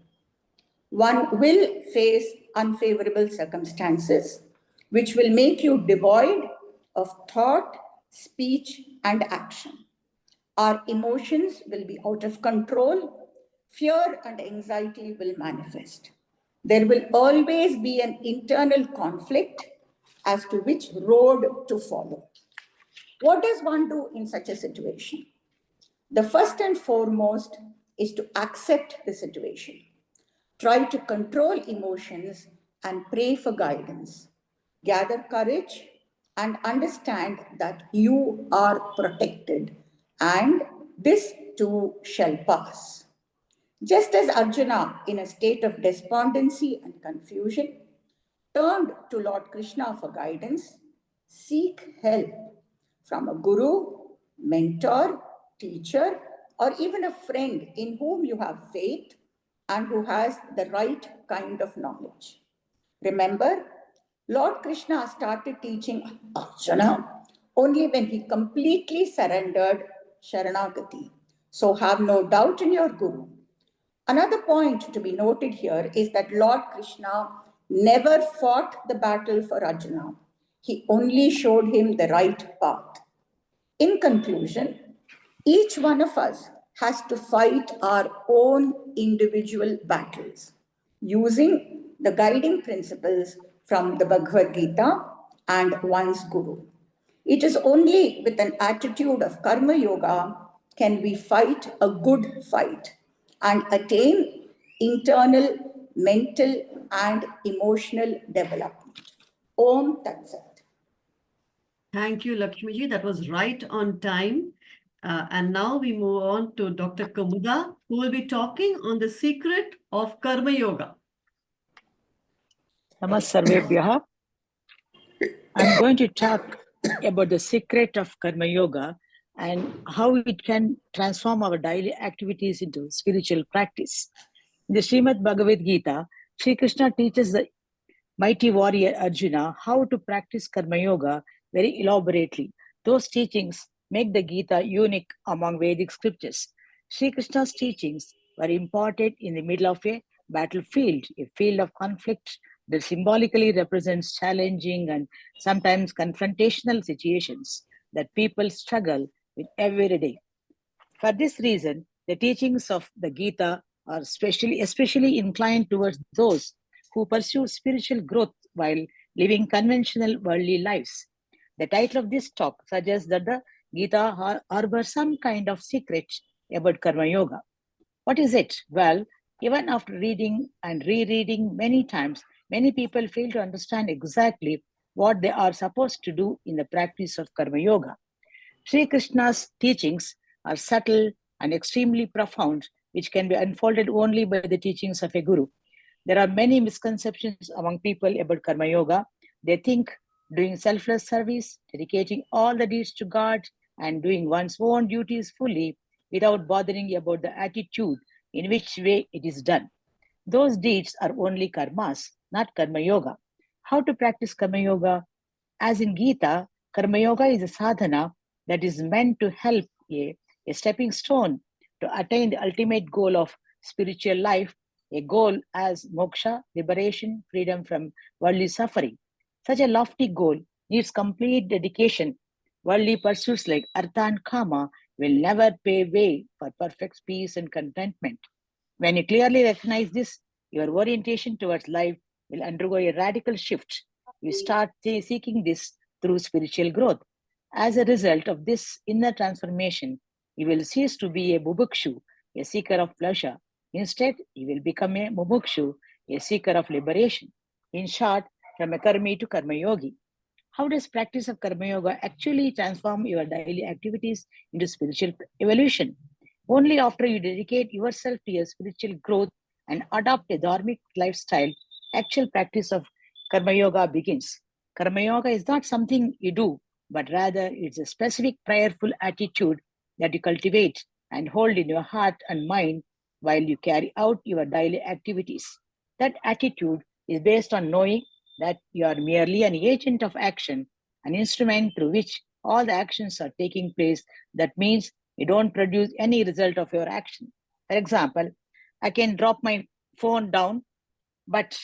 [SPEAKER 10] One will face unfavorable circumstances, which will make you devoid of thought, speech, and action. Our emotions will be out of control. Fear and anxiety will manifest. There will always be an internal conflict as to which road to follow. What does one do in such a situation? The first and foremost is to accept the situation. Try to control emotions and pray for guidance. Gather courage and understand that you are protected and this too shall pass. Just as Arjuna, in a state of despondency and confusion, turned to Lord Krishna for guidance, seek help from a guru, mentor, teacher, or even a friend in whom you have faith and who has the right kind of knowledge. Remember, Lord Krishna started teaching Arjuna only when he completely surrendered Sharanagati. So have no doubt in your guru. Another point to be noted here is that Lord Krishna never fought the battle for Arjuna. He only showed him the right path. In conclusion, each one of us has to fight our own individual battles using the guiding principles from the Bhagavad Gita and one's guru. It is only with an attitude of karma yoga can we fight a good fight and attain internal, mental, and emotional development. Om Tat Sat.
[SPEAKER 1] Thank you, Lakshmiji. That was right on time. And now we move on to Dr. Kamuda, who will be talking on the secret of Karma Yoga.
[SPEAKER 15] Namasarvebhyaha. I'm going to talk about the secret of Karma Yoga and how it can transform our daily activities into spiritual practice. In the Srimad Bhagavad Gita, Sri Krishna teaches the mighty warrior Arjuna how to practice Karma Yoga very elaborately. Those teachings make the Gita unique among Vedic scriptures. Sri Krishna's teachings were imparted in the middle of a battlefield, a field of conflict that symbolically represents challenging and sometimes confrontational situations that people struggle with every day. For this reason, the teachings of the Gita are especially inclined towards those who pursue spiritual growth while living conventional worldly lives. The title of this talk suggests that the Gita harbors some kind of secret about Karma Yoga. What is it? Well, even after reading and rereading many times, many people fail to understand exactly what they are supposed to do in the practice of Karma Yoga. Sri Krishna's teachings are subtle and extremely profound, which can be unfolded only by the teachings of a guru. There are many misconceptions among people about Karma Yoga. They think doing selfless service, dedicating all the deeds to God, and doing one's own duties fully without bothering about the attitude in which way it is done. Those deeds are only karmas, not Karma Yoga. How to practice Karma Yoga? As in Gita, Karma Yoga is a sadhana that is meant to help a stepping stone to attain the ultimate goal of spiritual life, a goal as moksha, liberation, freedom from worldly suffering. Such a lofty goal needs complete dedication. Worldly pursuits like artha and kama will never pave way for perfect peace and contentment. When you clearly recognize this, your orientation towards life will undergo a radical shift. You start seeking this through spiritual growth. As a result of this inner transformation, you will cease to be a bubukshu, a seeker of pleasure. Instead, you will become a mumukshu, a seeker of liberation. In short, from a karmi to karma yogi. How does practice of karma yoga actually transform your daily activities into spiritual evolution? Only after you dedicate yourself to your spiritual growth and adopt a dharmic lifestyle, actual practice of karma yoga begins. Karma yoga is not something you do, but rather it's a specific prayerful attitude that you cultivate and hold in your heart and mind while you carry out your daily activities. That attitude is based on knowing that you are merely an agent of action, an instrument through which all the actions are taking place. That means you don't produce any result of your action. For example, I can drop my phone down, but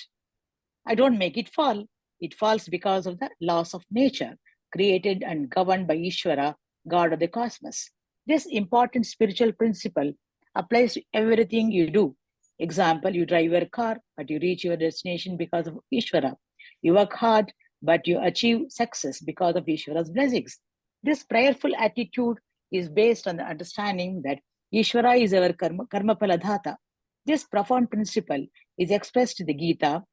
[SPEAKER 15] I don't make it fall. It falls because of the laws of nature, created and governed by Ishvara, God of the cosmos. This important spiritual principle applies to everything you do. Example, you drive your car, but you reach your destination because of Ishvara. You work hard, but you achieve success because of Ishvara's blessings. This prayerful attitude is based on the understanding that Ishvara is our karma paladhata. This profound principle is expressed in the Gita.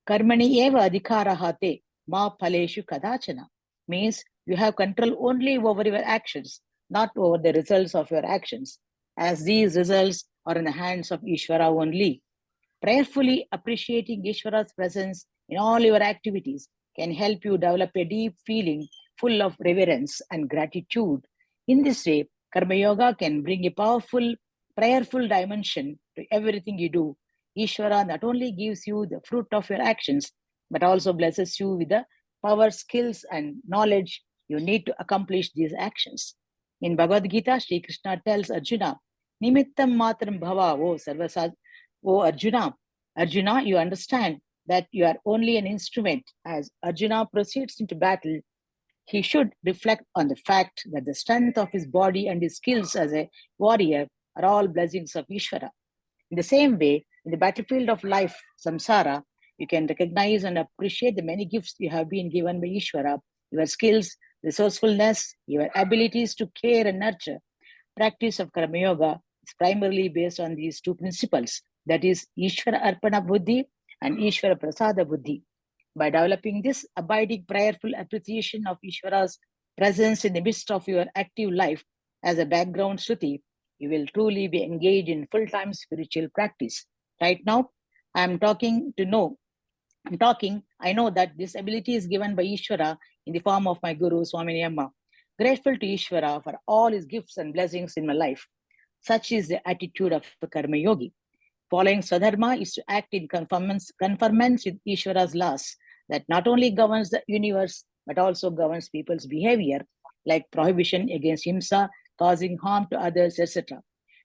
[SPEAKER 15] Karmani eva adhikaraha te ma phaleshu kadachana, means you have control only over your actions, not over the results of your actions, as these results are in the hands of Ishvara only. Prayerfully appreciating Ishvara's presence in all your activities can help you develop a deep feeling full of reverence and gratitude. In this way, Karma Yoga can bring a powerful, prayerful dimension to everything you do. Ishvara not only gives you the fruit of your actions, but also blesses you with the power, skills, and knowledge you need to accomplish these actions. In Bhagavad Gita, Sri Krishna tells Arjuna, Nimittam matram bhava, O Arjuna. Arjuna, you understand that you are only an instrument. As Arjuna proceeds into battle, he should reflect on the fact that the strength of his body and his skills as a warrior are all blessings of Ishvara. In the same way, in the battlefield of life, samsara, you can recognize and appreciate the many gifts you have been given by Ishvara, your skills, resourcefulness, your abilities to care and nurture. Practice of Karma Yoga is primarily based on these two principles, that is, Ishvara Arpana Buddhi and Ishvara Prasada Buddhi. By developing this abiding prayerful appreciation of Ishvara's presence in the midst of your active life as a background Shruti, you will truly be engaged in full-time spiritual practice. Right now, I know that this ability is given by Ishvara in the form of my Guru, Swami Amma. Grateful to Ishvara for all his gifts and blessings in my life. Such is the attitude of a Karma Yogi. Following Swadharma is to act in conformance with Ishvara's laws that not only governs the universe but also governs people's behavior, like prohibition against himsa, causing harm to others, etc.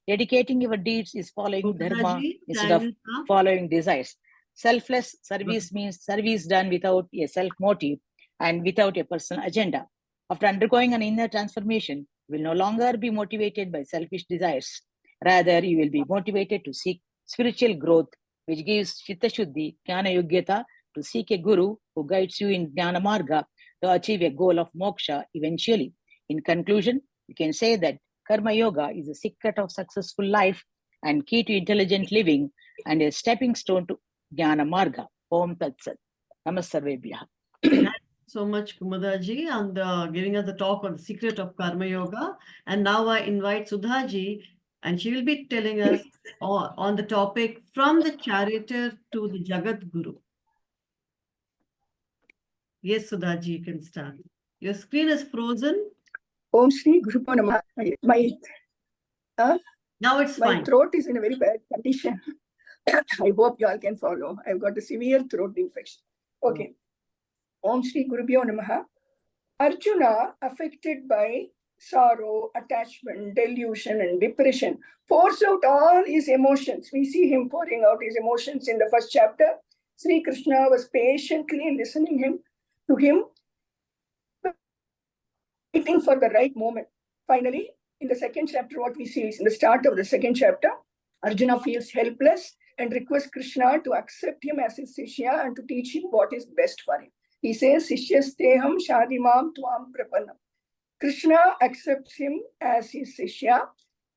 [SPEAKER 15] Dedicating your deeds is following dharma instead of following desires. Selfless service means service done without a self-motive and without a personal agenda. After undergoing an inner transformation, you will no longer be motivated by selfish desires. Rather, you will be motivated to seek spiritual growth, which gives Chitta Shuddhi, Jnana Yogyata, to seek a guru who guides you in Jnana Marga to achieve a goal of moksha eventually. In conclusion, you can say that Karma Yoga is a secret of successful life and key to intelligent living and a stepping stone to Jnana Marga. Om Tat Sat. Namasarvebhyaha.
[SPEAKER 1] So much, Kumadaji, on giving us the talk on the secret of Karma Yoga. And now I invite Sudhaji, and she will be telling us on the topic from the charioteer to the Jagat Guru. Yes, Sudhaji, you can start. Your screen is frozen.
[SPEAKER 10] Om Shri Guru Namaha.
[SPEAKER 1] Now it's
[SPEAKER 10] my
[SPEAKER 1] fine.
[SPEAKER 10] throat is in a very bad condition. I hope you all can follow. I've got a severe throat infection. Okay. Om Shri Gurubhyo Namaha. Arjuna, affected by sorrow, attachment, delusion, and depression, pours out all his emotions. We see him pouring out his emotions in the first chapter. Sri Krishna was patiently listening to him, waiting for the right moment. Finally, in the second chapter, what we see is in the start of the second chapter, Arjuna feels helpless and requests Krishna to accept him as his Sishya and to teach him what is best for him. He says, Sishyasteham Shadimam Tvam Prapanam. Krishna accepts him as his Sishya,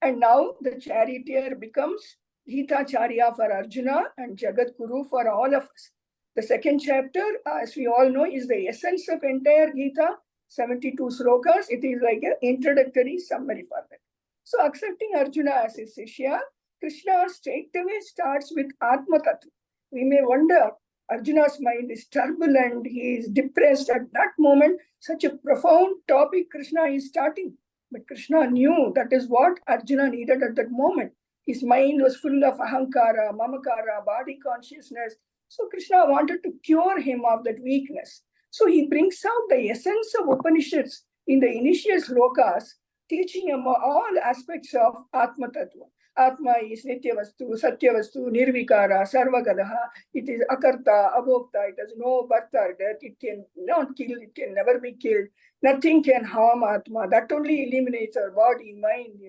[SPEAKER 10] and now the charioteer becomes Gita Charya for Arjuna and Jagat Guru for all of us. The second chapter, as we all know, is the essence of entire Gita, 72 slokas. It is like an introductory summary for that. So accepting Arjuna as his Sishya, Krishna straight away starts with Atma Tattva. We may wonder, Arjuna's mind is turbulent, he is depressed at that moment. Such a profound topic Krishna is starting. But Krishna knew that is what Arjuna needed at that moment. His mind was full of ahankara, mamakara, body consciousness. So Krishna wanted to cure him of that weakness. So he brings out the essence of Upanishads in the initial slokas, teaching him all aspects of Atma Tattva. Atma is Nityavastu, Satyavastu, Nirvikara, Sarvagadaha. It is Akarta, Abhokta. It has no birth or death. It can not kill. It can never be killed. Nothing can harm Atma. That only eliminates our body, mind,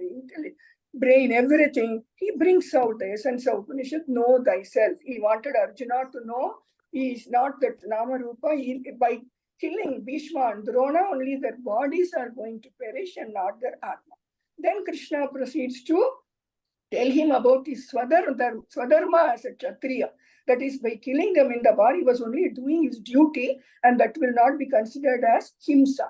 [SPEAKER 10] brain, everything. He brings out the essence of Upanishad, know thyself. He wanted Arjuna to know he is not that Nama Rupa. By killing Bhishma and Drona, only their bodies are going to perish and not their Atma. Then Krishna proceeds to tell him about his Swadharma as a Kshatriya. That is, by killing them in the body, he was only doing his duty, and that will not be considered as Himsa.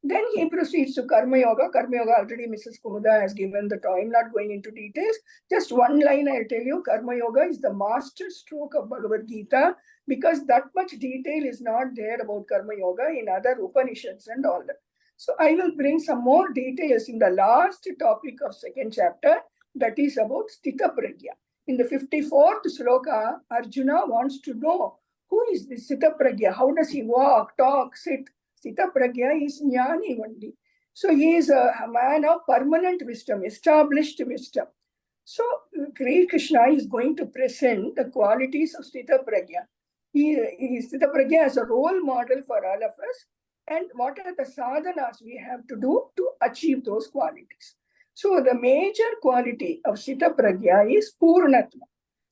[SPEAKER 10] Then he proceeds to Karma Yoga. Karma Yoga, already Mrs. Kumuda has given the time. I'm not going into details. Just one line I'll tell you. Karma Yoga is the master stroke of Bhagavad Gita, because that much detail is not there about Karma Yoga in other Upanishads and all that. So I will bring some more details in the last topic of second chapter, that is about Sthita Pragya. In the 54th sloka, Arjuna wants to know, who is this Sthita Pragya? How does he walk, talk, sit? Sthita Pragya is Jnani only. So he is a man of permanent wisdom, established wisdom. So Great Krishna is going to present the qualities of Sthita Pragya. Sthita Pragya as a role model for all of us. And what are the sadhanas we have to do to achieve those qualities? So the major quality of Sthita Pragya is Purnatma.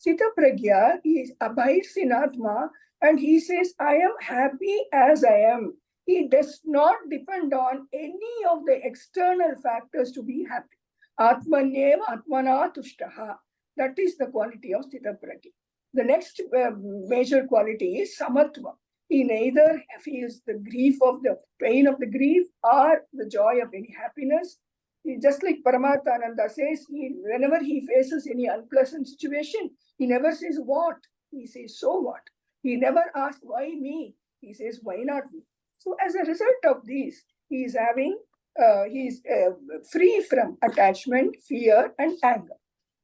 [SPEAKER 10] Sthita Pragya abides in Atma, and he says, I am happy as I am. He does not depend on any of the external factors to be happy. Atmanyeva Atmana Tushtaha. That is the quality of Sthita Pragya. The next major quality is Samatva.
[SPEAKER 16] He neither feels the grief of the pain of the grief or the joy of any happiness. He, just like Paramatmananda says, whenever he faces any unpleasant situation, he never says what. He says, so what? He never asks, why me? He says, why not me? So as a result of this, he is free from attachment, fear, and anger.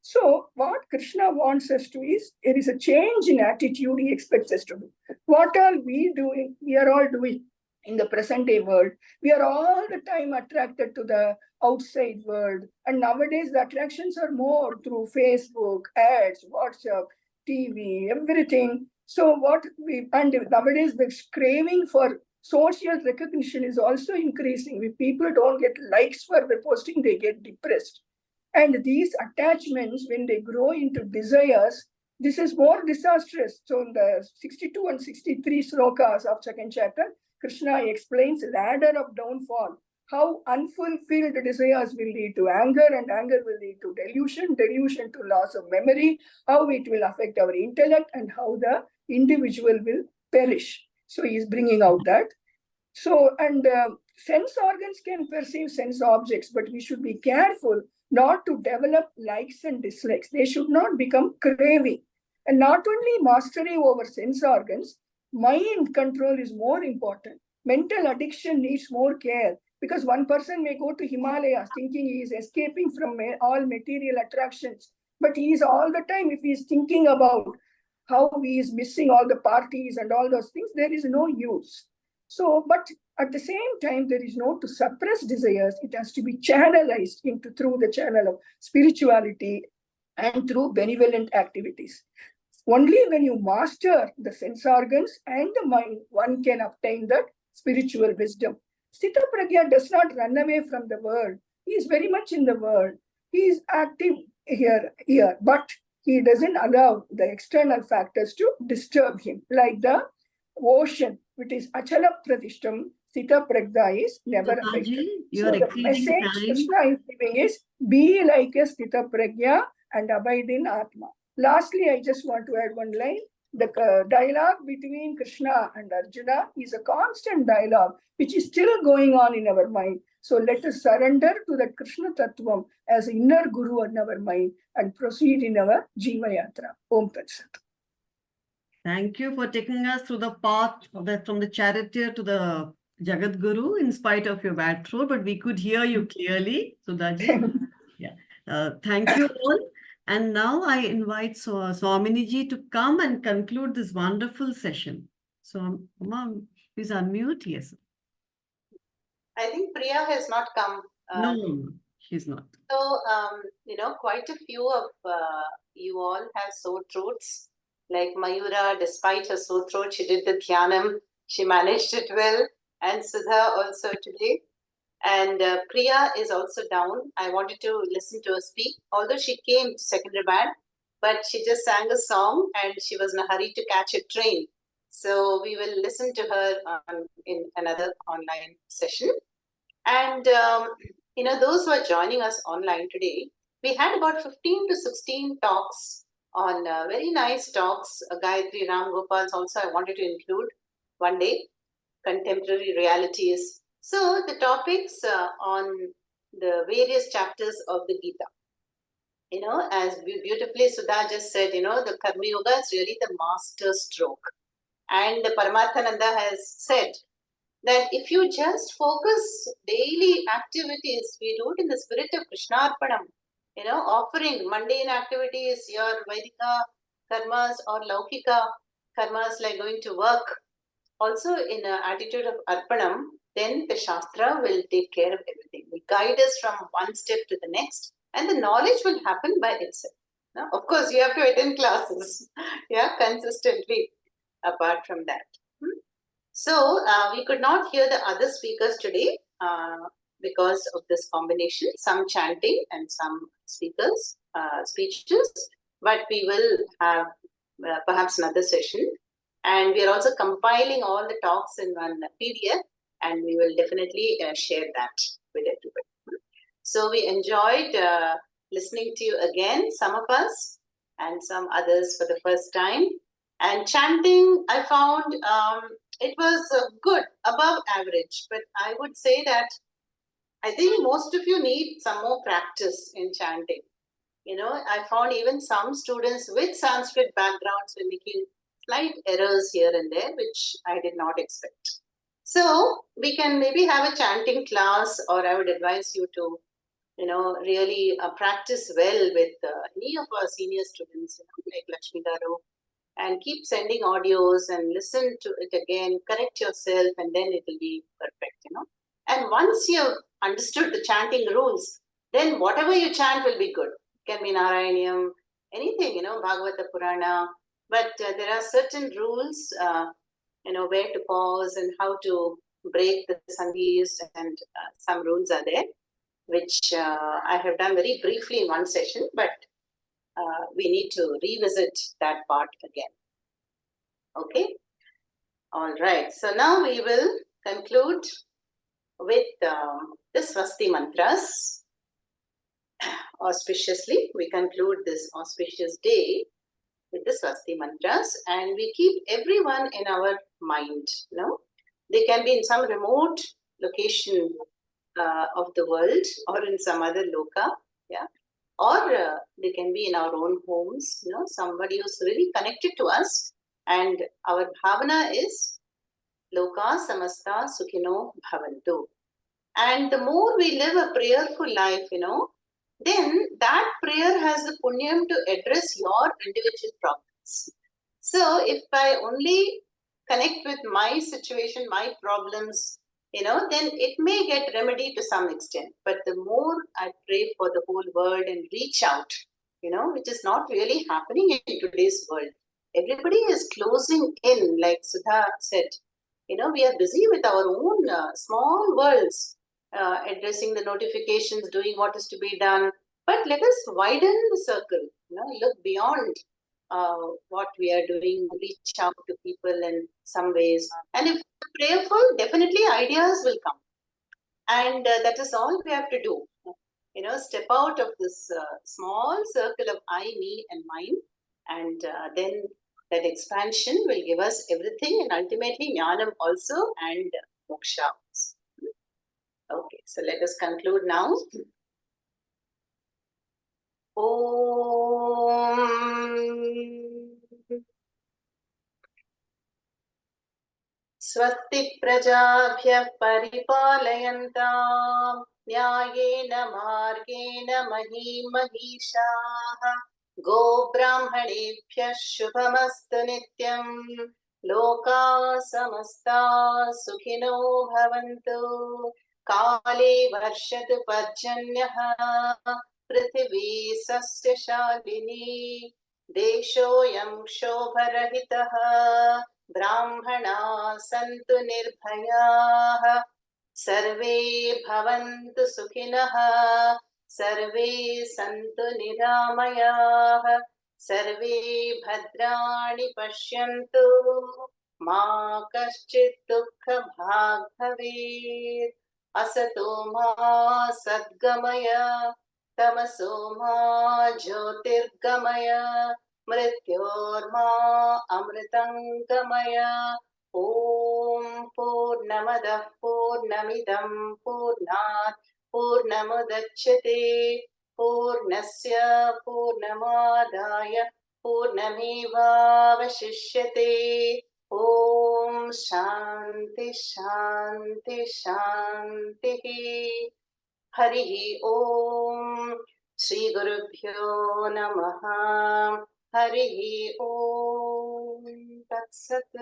[SPEAKER 16] So what Krishna wants us to is, there is a change in attitude he expects us to do. What are we doing? We are all doing in the present day world. We are all the time attracted to the outside world. And nowadays the attractions are more through Facebook, ads, WhatsApp, TV, everything. So nowadays the craving for social recognition is also increasing. If people don't get likes for the posting, they get depressed. And these attachments, when they grow into desires, this is more disastrous. So in the 62 and 63 slokas of second chapter, Krishna explains ladder of downfall, how unfulfilled desires will lead to anger, and anger will lead to delusion, delusion to loss of memory, how it will affect our intellect, and how the individual will perish. So he is bringing out that. So, and sense organs can perceive sense objects, but we should be careful not to develop likes and dislikes. They should not become craving. And not only mastery over sense organs, mind control is more important. Mental addiction needs more care, because one person may go to Himalayas thinking he is escaping from all material attractions, but he is all the time, if he is thinking about how he is missing all the parties and all those things, there is no use. So, but at the same time, there is no to suppress desires. It has to be channelized through the channel of spirituality and through benevolent activities. Only when you master the sense organs and the mind, one can obtain that spiritual wisdom. Sthita Pragya does not run away from the world. He is very much in the world. He is active here, but he doesn't allow the external factors to disturb him, like the ocean, which is achala pratishtam, sthita pragya is never affected.
[SPEAKER 1] You
[SPEAKER 16] So
[SPEAKER 1] are
[SPEAKER 16] the
[SPEAKER 1] exceeding
[SPEAKER 16] message
[SPEAKER 1] time.
[SPEAKER 16] Krishna is giving is, be like a sthita pragya and abide in Atma. Lastly, I just want to add one line. The dialogue between Krishna and Arjuna is a constant dialogue which is still going on in our mind. So let us surrender to that Krishna Tattvam as inner Guru in our mind and proceed in our Jiva Yatra. Om Tat Sat.
[SPEAKER 1] Thank you for taking us through the path from the charioteer to the Jagat Guru, in spite of your bad throat, but we could hear you clearly, Sudhaji. Yeah. Thank you all. And now I invite Swaminiji to come and conclude this wonderful session. So, Mom, please unmute. Yes.
[SPEAKER 3] I think Priya has not come.
[SPEAKER 1] No, she's not.
[SPEAKER 3] So, quite a few of you all have sore throats. Like Mayura, despite her sore throat, she did the Dhyanam. She managed it well. And Sudha also today. And Priya is also down. I wanted to listen to her speak, although she came to Secunderabad, but she just sang a song and she was in a hurry to catch a train. So we will listen to her in another online session. And, those who are joining us online today, we had about 15 to 16 talks on very nice talks. Gayatri Ram Gopal's also I wanted to include one day, contemporary realities. So the topics on the various chapters of the Gita. As beautifully Sudha just said, the Karma Yoga is really the master stroke. And Paramatmananda has said that if you just focus daily activities, we do it in the spirit of Krishnarpanam, offering mundane activities, your Vedika karmas or Laukika karmas like going to work, also in an attitude of Arpanam, then the Shastra will take care of everything, will guide us from one step to the next, and the knowledge will happen by itself. Now, of course, you have to attend classes, consistently apart from that. So, we could not hear the other speakers today because of this combination, some chanting and some speakers, speeches, but we will have perhaps another session. And we are also compiling all the talks in one PDF, and we will definitely share that with everybody. So we enjoyed listening to you again, some of us, and some others for the first time. And chanting, I found it was good, above average. But I would say that I think most of you need some more practice in chanting. You know, I found even some students with Sanskrit backgrounds were making slight errors here and there, which I did not expect. So we can maybe have a chanting class, or I would advise you to, you know, really practice well with any of our senior students, you know, like Lakshmi Garu, and keep sending audios and listen to it again, correct yourself, and then it will be perfect, you know. And once you've understood the chanting rules, then whatever you chant will be good. It can be Narayaniam, anything, you know, Bhagavata Purana. But there are certain rules, you know, where to pause and how to break the sandhis, and some rules are there, which I have done very briefly in one session, but we need to revisit that part again. Okay. All right. So now we will conclude with the Swasti mantras. Auspiciously, we conclude this auspicious day with the Swasti mantras, and we keep everyone in our mind. You know, they can be in some remote location of the world, or in some other loka, yeah, or they can be in our own homes. You know, somebody who's really connected to us, and our bhavana is Loka samasta sukhino bhavantu. And the more we live a prayerful life, you know, then that prayer has the punyam to address your individual problems. So if I only connect with my situation, my problems, you know, then it may get remedied to some extent. But the more I pray for the whole world and reach out, you know, which is not really happening in today's world. Everybody is closing in, like Sudha said. You know, we are busy with our own small worlds, addressing the notifications, doing what is to be done. But let us widen the circle, you know, look beyond what we are doing, reach out to people in some ways. And if we're prayerful, definitely ideas will come. And that is all we have to do. You know, step out of this small circle of I, me, and mine, and then that expansion will give us everything, and ultimately jnanam also, and moksha also. Okay, so let us conclude now. Om स्वस्ति प्रजाभ्यः परिपालयन्तां न्यायेन मार्गेण महीं महिषाः गोब्राह्मणेभ्यः शुभमस्तु नित्यं लोकाः समस्ताः सुखिनो भवन्तु काले वर्षतु पर्जन्यः पृथिवी सस्यशालिनी देशोऽयं क्षोभरहितः ब्राह्मणाः सन्तु निर्भयाः सर्वे भवन्तु सुखिनः सर्वे सन्तु निरामयाः सर्वे भद्राणि पश्यन्तु मा कश्चित् दुःखभाग् भवेत् असतो मा सद्गमय तमसो मा ज्योतिर्गमय मृत्योर्मा अमृतङ्गमय ॐ पूर्णमदः पूर्णमिदं पूर्णात् पूर्णमुदच्यते पूर्णस्य पूर्णमादाय पूर्णमेवावशिष्यते ॐ शान्ति शान्ति शान्तिः हरिः ॐ श्रीगुरुभ्यो नमः हरिः ॐ तत्सत्